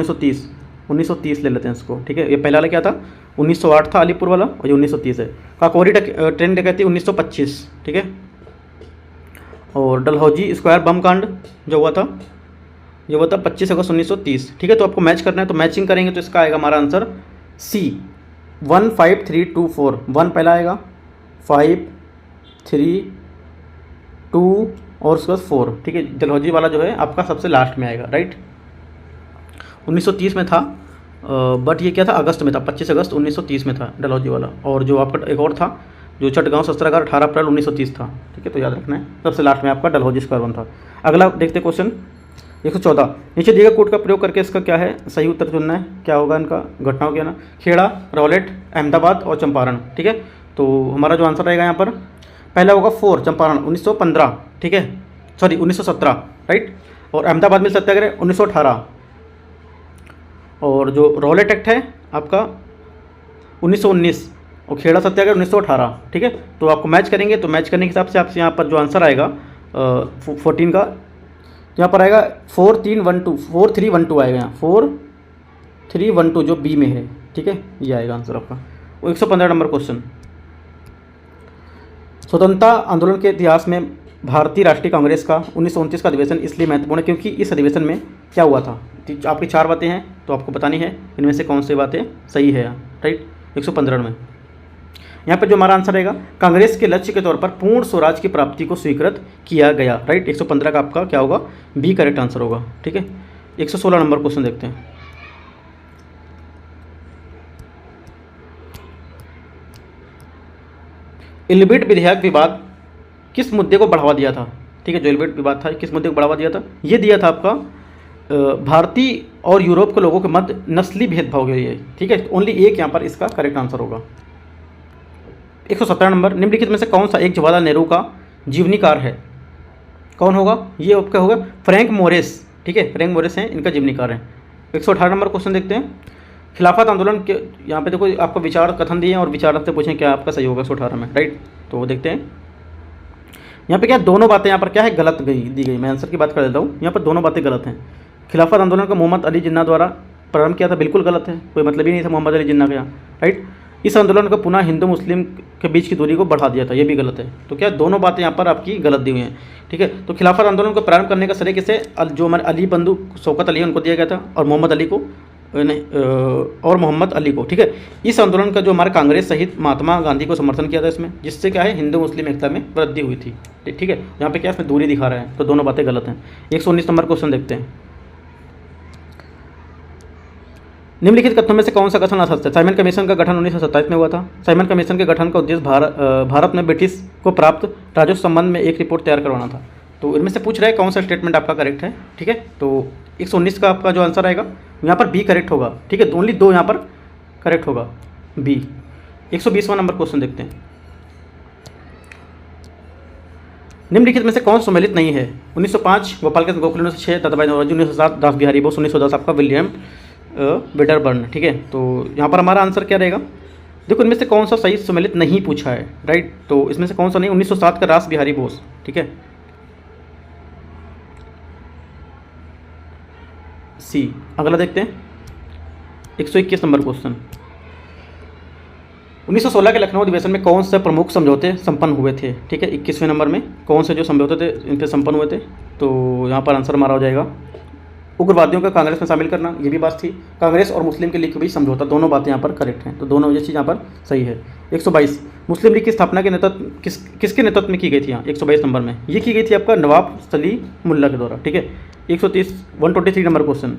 1930 ले लेते हैं इसको। ठीक है, ये पहला वाला क्या था? 1908 था अलीपुर वाला, और ये 1930 है। काकोरी ट्रेन डकैती 1925। ठीक है, और डलहौजी स्क्वायर बम कांड जो हुआ था, ये हुआ था 25 अगस्त 1930। ठीक है, तो आपको मैच करना है, तो मैचिंग करेंगे तो इसका आएगा हमारा आंसर सी, 1 5 3 2 4। 1 पहला आएगा, 5 3 2 और उसके बाद 4। ठीक है, डलहौजी वाला जो है आपका सबसे लास्ट में आएगा। राइट, 1930 में था, बट ये क्या था, अगस्त में था, 25 अगस्त 1930 में था डलहौजी वाला। और जो आपका एक और था जो चटगांव शस्त्रागार 18 अप्रैल 1930 था। ठीक है, तो याद रखना है, सबसे लास्ट में आपका डलहौजी स्क्वायर वन था। अगला देखते क्वेश्चन 114, नीचे दिए गए कोड का प्रयोग करके इसका क्या है, सही उत्तर चुनना है। क्या होगा इनका घटनाओं क्या ना, खेड़ा, रौलेट, अहमदाबाद और चंपारण। ठीक है, तो हमारा जो आंसर रहेगा यहाँ पर पहला होगा 4 चंपारण 1915। ठीक है, सॉरी 1917। राइट, और अहमदाबाद मिल सत्याग्रह 1918। और जो रौलेट एक्ट है आपका 1919 और खेड़ा सत्याग्रह 1918। ठीक है, तो आपको मैच करेंगे, तो मैच करने के हिसाब से आपसे यहाँ पर जो आंसर आएगा 14 का, यहाँ पर आएगा 4 3 1 2, 4 3 1 2 आएगा यहाँ, 4 3 1 2 जो बी में है। ठीक है, ये आएगा आंसर आपका। 115 नंबर क्वेश्चन, स्वतंत्रता आंदोलन के इतिहास में भारतीय राष्ट्रीय कांग्रेस का 1929 का अधिवेशन इसलिए महत्वपूर्ण है क्योंकि इस अधिवेशन में क्या हुआ था? आपकी 4 बातें हैं, तो आपको बतानी है इनमें से कौन सी बातें सही है। राइट, 115 में यहाँ पर जो हमारा आंसर रहेगा, कांग्रेस के लक्ष्य के तौर पर पूर्ण स्वराज की प्राप्ति को स्वीकृत किया गया। राइट, 115 का आपका क्या होगा? बी करेक्ट आंसर होगा। ठीक है, 116 नंबर क्वेश्चन देखते हैं। इल्बिट विधेयक विवाद किस मुद्दे को बढ़ावा दिया था? ठीक है, जो इल्बिट विवाद था किस मुद्दे को बढ़ावा दिया था? ये दिया था आपका भारतीय और यूरोप के लोगों के मध्य नस्ली भेदभाव के लिए। ठीक है, ओनली एक यहाँ पर इसका करेक्ट आंसर होगा। 117 नंबर, निम्नलिखित में से कौन सा एक जवाहरलाल नेहरू का जीवनीकार है? कौन होगा? ये आपका होगा फ्रैंक मोरिस। ठीक है, फ्रैंक मोरिस हैं, इनका जीवनीकार है। 118 नंबर क्वेश्चन देखते हैं। खिलाफत आंदोलन के यहाँ पे देखो आपको विचार कथन दिए हैं और विचार से पूछें क्या आपका सही होगा 118 में, राइट। तो वो देखते हैं यहाँ पे क्या दोनों बातें यहाँ पर क्या है गलत दी गई। मैं आंसर की बात कर देता हूँ, यहाँ पर दोनों बातें गलत हैं। खिलाफत आंदोलन का मोहम्मद अली जिन्ना द्वारा प्रारंभ किया था, बिल्कुल गलत है, कोई मतलब ही नहीं था मोहम्मद अली जिन्ना का, राइट। इस आंदोलन का पुनः हिंदू मुस्लिम के बीच की दूरी को बढ़ा दिया था, ये भी गलत है। तो क्या दोनों बातें यहाँ पर आपकी गलत दी हुई हैं, ठीक है। तो खिलाफत आंदोलन को प्रारंभ करने का श्रेय किसे, जो हमारे अली बंधु शौकत अली उनको दिया गया था, और मोहम्मद अली को और मोहम्मद अली को, ठीक है। इस आंदोलन का जो हमारे कांग्रेस सहित महात्मा गांधी को समर्थन किया था इसमें, जिससे क्या है हिंदू मुस्लिम एकता में वृद्धि हुई थी, ठीक है। यहाँ पे क्या इसमें दूरी दिखा रहा है, तो दोनों बातें गलत हैं। 119 नंबर क्वेश्चन देखते हैं। निम्नलिखित कथनों में से कौन सा कथन असत्य है। साइमन कमीशन का गठन 1927 में हुआ था। साइमन कमीशन के गठन का उद्देश्य भारत में ब्रिटिश को प्राप्त राजस्व संबंध में एक रिपोर्ट तैयार करवाना था। तो इनमें से पूछ रहा है कौन सा स्टेटमेंट आपका करेक्ट है, ठीक है। तो 119 का आपका जो आंसर आएगा यहाँ पर बी करेक्ट होगा, ठीक है। ओनली 2 यहाँ पर करेक्ट होगा, बी। 120वां नंबर क्वेश्चन देखते हैं। निम्नलिखित में से कौन सम्मिलित नहीं है। 1905 गोपाल कृष्ण गोखले, 1906 दादाभाई नौरोजी, 1907 दास बिहारी बोस, 1910 आपका विलियम वेडरबर्न, ठीक है। तो यहाँ पर हमारा आंसर क्या रहेगा, देखो इनमें से कौन सा सही सम्मिलित नहीं पूछा है, राइट। तो इसमें से कौन सा नहीं, 1907 का रास बिहारी बोस, ठीक है, सी। अगला देखते हैं 121 नंबर क्वेश्चन। 1916 के लखनऊ अधिवेशन में कौन से प्रमुख समझौते संपन्न हुए थे, ठीक है। 21वें नंबर में कौन से जो समझौते थे इन पे संपन्न हुए थे, तो यहाँ पर आंसर हमारा हो जाएगा उग्रवादियों का कांग्रेस में शामिल करना, ये भी बात थी। कांग्रेस और मुस्लिम के लीग के बीच समझौता, दोनों बातें यहाँ पर करेक्ट हैं, तो दोनों ये चीज़ यहाँ पर सही है। 122 मुस्लिम लीग की स्थापना के नेतृत्व किसके नेतृत्व में की गई थी, यहाँ 122 नंबर में ये की गई थी आपका नवाब सलीमुल्लाह के द्वारा, ठीक है। 123 नंबर क्वेश्चन।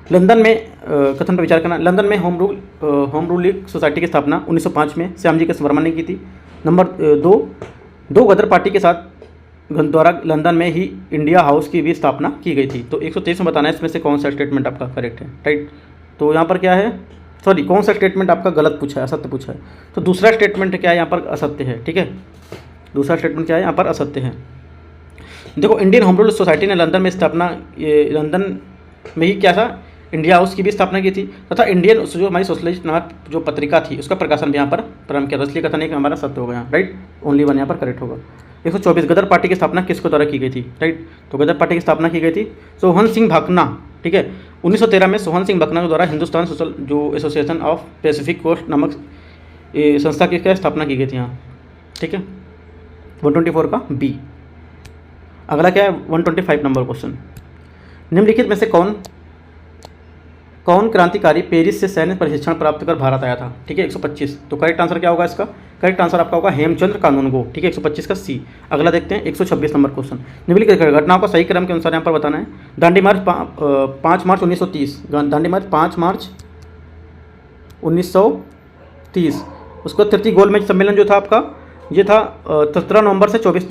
लंदन में कथन पर विचार करना। लंदन में होम रूल लीग सोसाइटी की स्थापना 1905 में श्याम जी के वर्मा ने की थी। नंबर 2 गदर पार्टी के साथ द्वारा लंदन में ही इंडिया हाउस की भी स्थापना की गई थी। तो 123 में बताना है इसमें से कौन सा स्टेटमेंट आपका करेक्ट है, राइट। तो यहाँ पर क्या है, सॉरी कौन सा स्टेटमेंट आपका गलत पूछा है, असत्य पूछा है। तो दूसरा स्टेटमेंट क्या है यहाँ पर असत्य है, ठीक है। दूसरा स्टेटमेंट क्या है यहाँ पर असत्य है। देखो इंडियन होम रूल सोसाइटी ने लंदन में लंदन में ही क्या था, इंडिया हाउस की भी स्थापना की थी, तथा इंडियन जो हमारी सोशलिस्ट नामक जो पत्रिका थी उसका प्रकाशन भी यहाँ पर प्रारंभ किया था। इसलिए कथन एक हमारा सत्य होगा यहाँ, राइट। ओनली 1 यहाँ पर करेक्ट होगा। 124 गदर पार्टी की स्थापना किसके द्वारा की गई थी, राइट। तो गदर पार्टी की स्थापना की गई थी सोहन सिंह भाकना, ठीक है। 1913 में सोहन सिंह भाकना के द्वारा हिंदुस्तान सोशल जो एसोसिएशन ऑफ पैसिफिक कोस्ट नामक संस्था की क्या स्थापना की गई थी यहाँ, ठीक है। 124 का बी। अगला क्या है 125 नंबर क्वेश्चन। निम्नलिखित में से कौन क्रांतिकारी पेरिस से सैन्य प्रशिक्षण प्राप्त कर भारत आया था, ठीक है। 125। तो करेक्ट आंसर क्या होगा इसका, करेक्ट आंसर आपका होगा हेमचंद्र कानूनगो, ठीक है। 125 का सी। अगला देखते हैं 126 नंबर क्वेश्चन। निम्नलिखित घटनाओं का सही क्रम के अनुसार यहाँ पर बताना है। दांडी मार्च 5 मार्च 1930, दांडी मार्च 5 मार्च 1930। उसका तृतीय गोलमेज सम्मेलन जो था आपका ये था 17 नवंबर से 24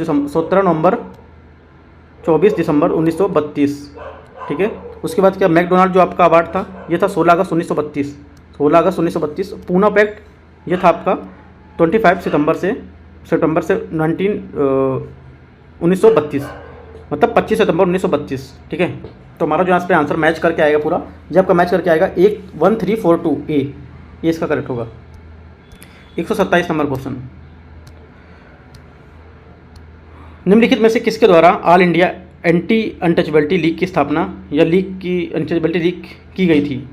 दिसंबर 1932, ठीक है। उसके बाद क्या मैकडोनाल्ड जो आपका अवार्ड था ये था 16 अगस्त 1932। पूना पैक्ट ये था आपका 25 सितंबर से 1932, मतलब 25 सितंबर 1932, ठीक है। तो हमारा जो यहाँ पे आंसर मैच करके आएगा पूरा, जब आपका मैच करके आएगा 1342 ए, ये इसका करेक्ट होगा। 127 नंबर क्वेश्चन। निम्नलिखित में से किसके द्वारा all India anti untouchability league की स्थापना या अनटचेबिलिटी लीग की गई थी,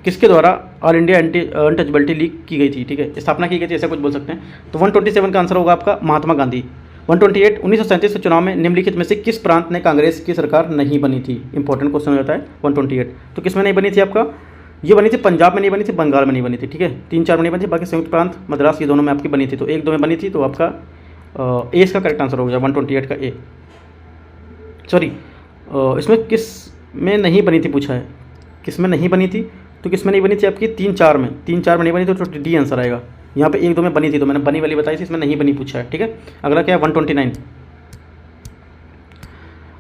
किसके द्वारा all India anti untouchability league की गई थी, ठीक है। स्थापना की गई थी ऐसा कुछ बोल सकते हैं। तो 127 का आंसर होगा आपका महात्मा गांधी। 128 1937 के चुनाव में निम्नलिखित में से किस प्रांत ने कांग्रेस की सरकार नहीं बनी थी, इंपॉर्टेंट क्वेश्चन हो जाता है। 128 तो किस में नहीं बनी थी आपका, ये बनी थी पंजाब में नहीं बनी थी, बंगाल में नहीं बनी थी, ठीक है। 3-4 में नहीं बनी थी, बाकी संयुक्त प्रांत मद्रास ये दोनों में आपकी बनी थी। तो 1-2 में बनी थी, तो आपका ए इसका करेक्ट आंसर हो गया 128 का ए। सॉरी इसमें किस में नहीं बनी थी पूछा है, किस में नहीं बनी थी, तो किस में नहीं बनी थी आपकी 3-4 में नहीं बनी थी, तो डी आंसर आएगा। यहाँ पे 1-2 में बनी थी, तो मैंने बनी वाली बताई थी, इसमें नहीं बनी पूछा है, ठीक है। अगला क्या है 129।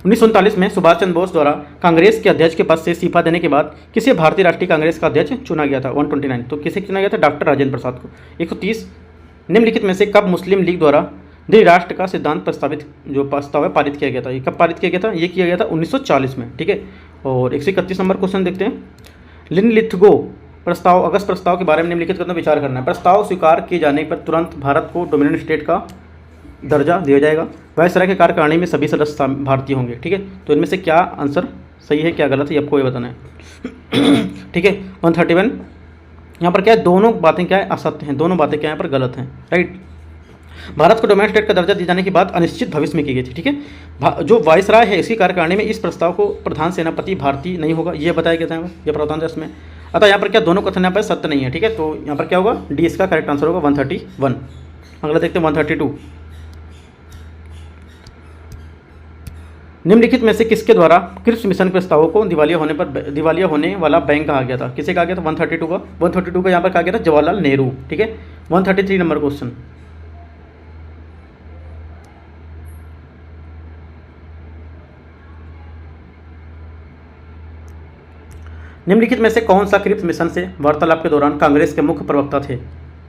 1939 में सुभाष चंद्र बोस द्वारा कांग्रेस के अध्यक्ष के पद से इस्तीफा देने के बाद किसे भारतीय राष्ट्रीय कांग्रेस का अध्यक्ष चुना गया था। 129 तो किसे चुना गया था, डॉक्टर राजेंद्र प्रसाद को। 130 निम्नलिखित में से कब मुस्लिम लीग द्वारा द्वि राष्ट्र का सिद्धांत जो प्रस्ताव है पारित किया गया था। ये कब पारित किया गया था? ये किया गया था 1940 में, ठीक है। और 131 नंबर क्वेश्चन देखते हैं। लिनलिथगो प्रस्ताव, अगस्त प्रस्ताव के बारे में निम्नलिखित कदम विचार करना है। प्रस्ताव स्वीकार किए जाने पर तुरंत भारत को डोमिनेंट स्टेट का दर्जा दिया जाएगा। वायसराय के कार्यकारिणी में सभी सदस्य भारतीय होंगे, ठीक है। तो इनमें से क्या आंसर सही है, क्या गलत है, ये आपको ये बताना है, ठीक है। 131 यहाँ पर क्या है, दोनों बातें क्या है, असत्य हैं, दोनों बातें क्या यहाँ पर गलत हैं, राइट। भारत को डोमेन स्टेट का दर्जा दिए जाने की बात अनिश्चित भविष्य में की गई थी, ठीक है। जो वायसराय है इसकी कार्यकारिणी में इस प्रस्ताव को प्रधान सेनापति भारतीय नहीं होगा, ये बताया गया था, यह प्रावधान था इसमें। अतः यहाँ पर क्या दोनों कथन यहाँ पर सत्य नहीं है, ठीक है। तो यहाँ पर क्या होगा, डी इसका करेक्ट आंसर होगा 131। अगला देखते हैं 132। निम्नलिखित में से किसके द्वारा क्रिप्स मिशन प्रस्तावों को दिवालिया होने वाला बैंक कहा गया था? किसे कहा गया था? 132 का यहाँ पर कहा गया था जवाहरलाल नेहरू, ठीक है। 133 नंबर क्वेश्चन। निम्नलिखित में से कौन सा क्रिप्स मिशन से वार्तालाप के दौरान कांग्रेस के मुख्य प्रवक्ता थे?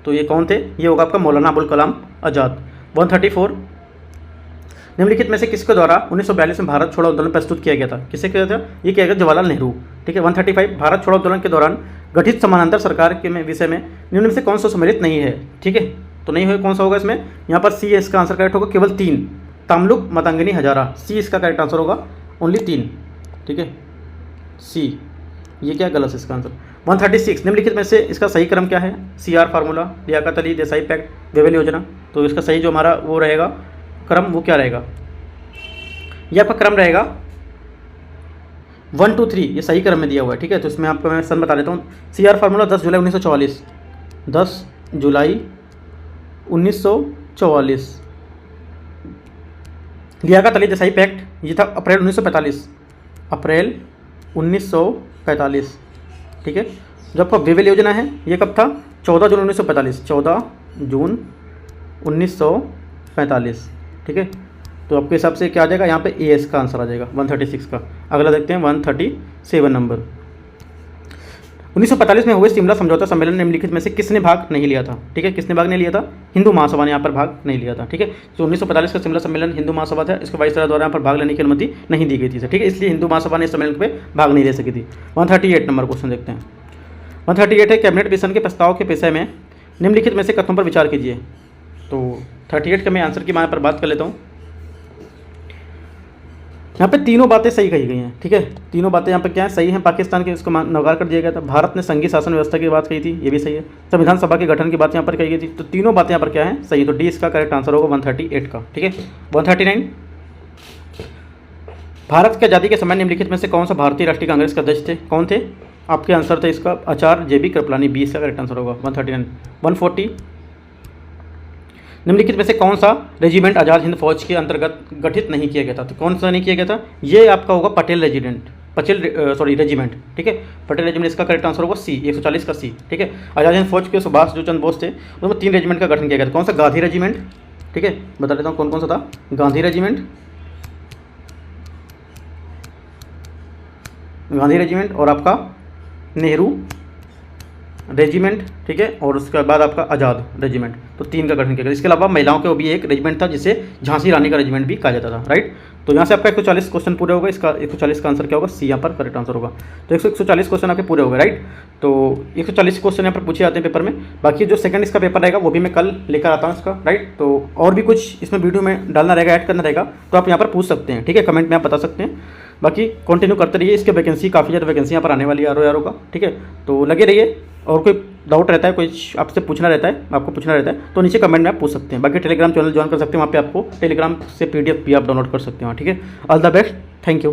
तो ये कौन थे? ये होगा आपका मौलाना अबुल कलाम आज़ाद। 134। निम्नलिखित में से किसके द्वारा 1942 में भारत छोड़ो आंदोलन प्रस्तुत किया गया था? किसे किया था? ये किया गया जवाहरलाल नेहरू, ठीक है। 135। भारत छोड़ो आंदोलन के दौरान गठित समानांतर सरकार के विषय में निम्न में से कौन सा सम्मिलित नहीं है, ठीक है। तो नहीं है, कौन सा होगा इसमें? यहाँ पर सी इसका आंसर करेक्ट होगा, केवल 3। तमलुक, मतंगिनी, हजारा, सी इसका करेक्ट आंसर होगा, ओनली 3, ठीक है, सी। ये क्या गलत है इसका आंसर। 136। निम्नलिखित में से इसका सही क्रम क्या है? CR formula, Liaquat Ali, Desai pact, Wavell योजना। तो इसका सही जो हमारा वो रहेगा क्रम, वो क्या रहेगा? ये आपका क्रम रहेगा 1 2 3, ये सही क्रम में दिया हुआ है, ठीक है। तो इसमें आपको मैं सन बता देता हूँ। CR फार्मूला 10 जुलाई 1944, 10 जुलाई 1944। लियाकत अली देसाई पैक्ट ये था अप्रैल 1945, अप्रैल 1945, ठीक है। जो आपका वेवेल योजना है ये कब था? 14 जून 1945, 14 जून 1945, ठीक है। तो आपके हिसाब से क्या आ जाएगा यहाँ पे? ए का आंसर आ जाएगा 136 का। अगला देखते हैं 137 नंबर। 1945 में हुए शिमला समझौता सम्मेलन में निम्नलिखित में से किसने भाग नहीं लिया था? ठीक है, किसने भाग नहीं लिया था? हिंदू महासभा ने यहाँ पर भाग नहीं लिया था, ठीक है। तो 1945 का शिमला सम्मेलन हिंदू महासभा था, इसके वाइसराय द्वारा यहाँ पर भाग लेने की अनुमति नहीं दी गई थी, ठीक है। इसलिए हिंदू महासभा ने इस सम्मेलन पे भाग नहीं ले सकी थी। 138 नंबर क्वेश्चन देखते हैं। 138 है, कैबिनेट मिशन के प्रस्ताव के विषय में निम्नलिखित में से कथनों पर विचार कीजिए। तो 38 का मैं आंसर की यहाँ पर बात कर लेता हूँ। यहाँ पे तीनों बातें सही कही गई हैं, ठीक है। तीनों बातें यहाँ पे क्या है? सही हैं। पाकिस्तान के इसको नकार कर दिया गया था। भारत ने संघीय शासन व्यवस्था की बात कही थी, ये भी सही है। संविधान सभा के गठन की बात यहाँ पर कही गई थी। तो तीनों बातें यहाँ पर क्या है? सही। तो डी इसका करेक्ट आंसर होगा 138 का, ठीक है। 139। भारत की आज़ादी के समय निम्नलिखित में से कौन सा भारतीय राष्ट्रीय कांग्रेस के अध्यक्ष थे? कौन थे? आपके आंसर थे इसका आचार्य JB कृपलानी, 20 का करेक्ट आंसर होगा 139। 140। निम्नलिखित में से कौन सा रेजिमेंट आज़ाद हिंद फौज के अंतर्गत गठित नहीं किया गया था? तो कौन सा नहीं किया गया था? ये आपका होगा पटेल रेजिमेंट, ठीक है। पटेल रेजिमेंट इसका करेक्ट आंसर होगा सी, 140 का सी, ठीक है। आज़ाद हिंद फौज के सुभाष जो चंद्र बोस थे उसमें 3 रेजिमेंट का गठन किया गया था। कौन सा? गांधी रेजिमेंट, ठीक है। बता देता हूँ कौन कौन सा था। गांधी रेजिमेंट और आपका नेहरू रेजिमेंट, ठीक है। और उसके बाद आपका आज़ाद रेजिमेंट। तो 3 का गठन किया गया। इसके अलावा महिलाओं के भी एक रेजिमेंट था जिसे झांसी रानी का रेजिमेंट भी कहा जाता था, राइट। तो यहाँ से आपका 140 क्वेश्चन पूरे हो गए। इसका 140 का आंसर क्या होगा? सी यहाँ पर करेक्ट आंसर होगा। तो 140 क्वेश्चन आपके पूरे हो गए, राइट। तो 140 क्वेश्चन यहाँ पर पूछे जाते हैं पेपर में। बाकी जो सेकंड इसका पेपर रहेगा वो भी मैं कल लेकर आता हूँ इसका, राइट। तो और भी कुछ इसमें वीडियो में डालना रहेगा, ऐड करना रहेगा, तो आप यहाँ पर पूछ सकते हैं, ठीक है। कमेंट में आप बता सकते हैं। बाकी कंटिन्यू करते रहिए। इसके वैकेंसी काफ़ी ज़्यादा वैकेंसी यहाँ पर आने वाली है आर का, ठीक है। तो लगे रहिए। और कोई डाउट रहता है, कोई आपसे पूछना रहता है, आपको पूछना रहता है, तो नीचे कमेंट में आप पूछ सकते हैं। बाकी टेलीग्राम चैनल ज्वाइन कर सकते हैं, वहाँ पे आपको टेलीग्राम से PDF भी आप डाउनलोड कर सकते हैं, ठीक है। All the best, thank you.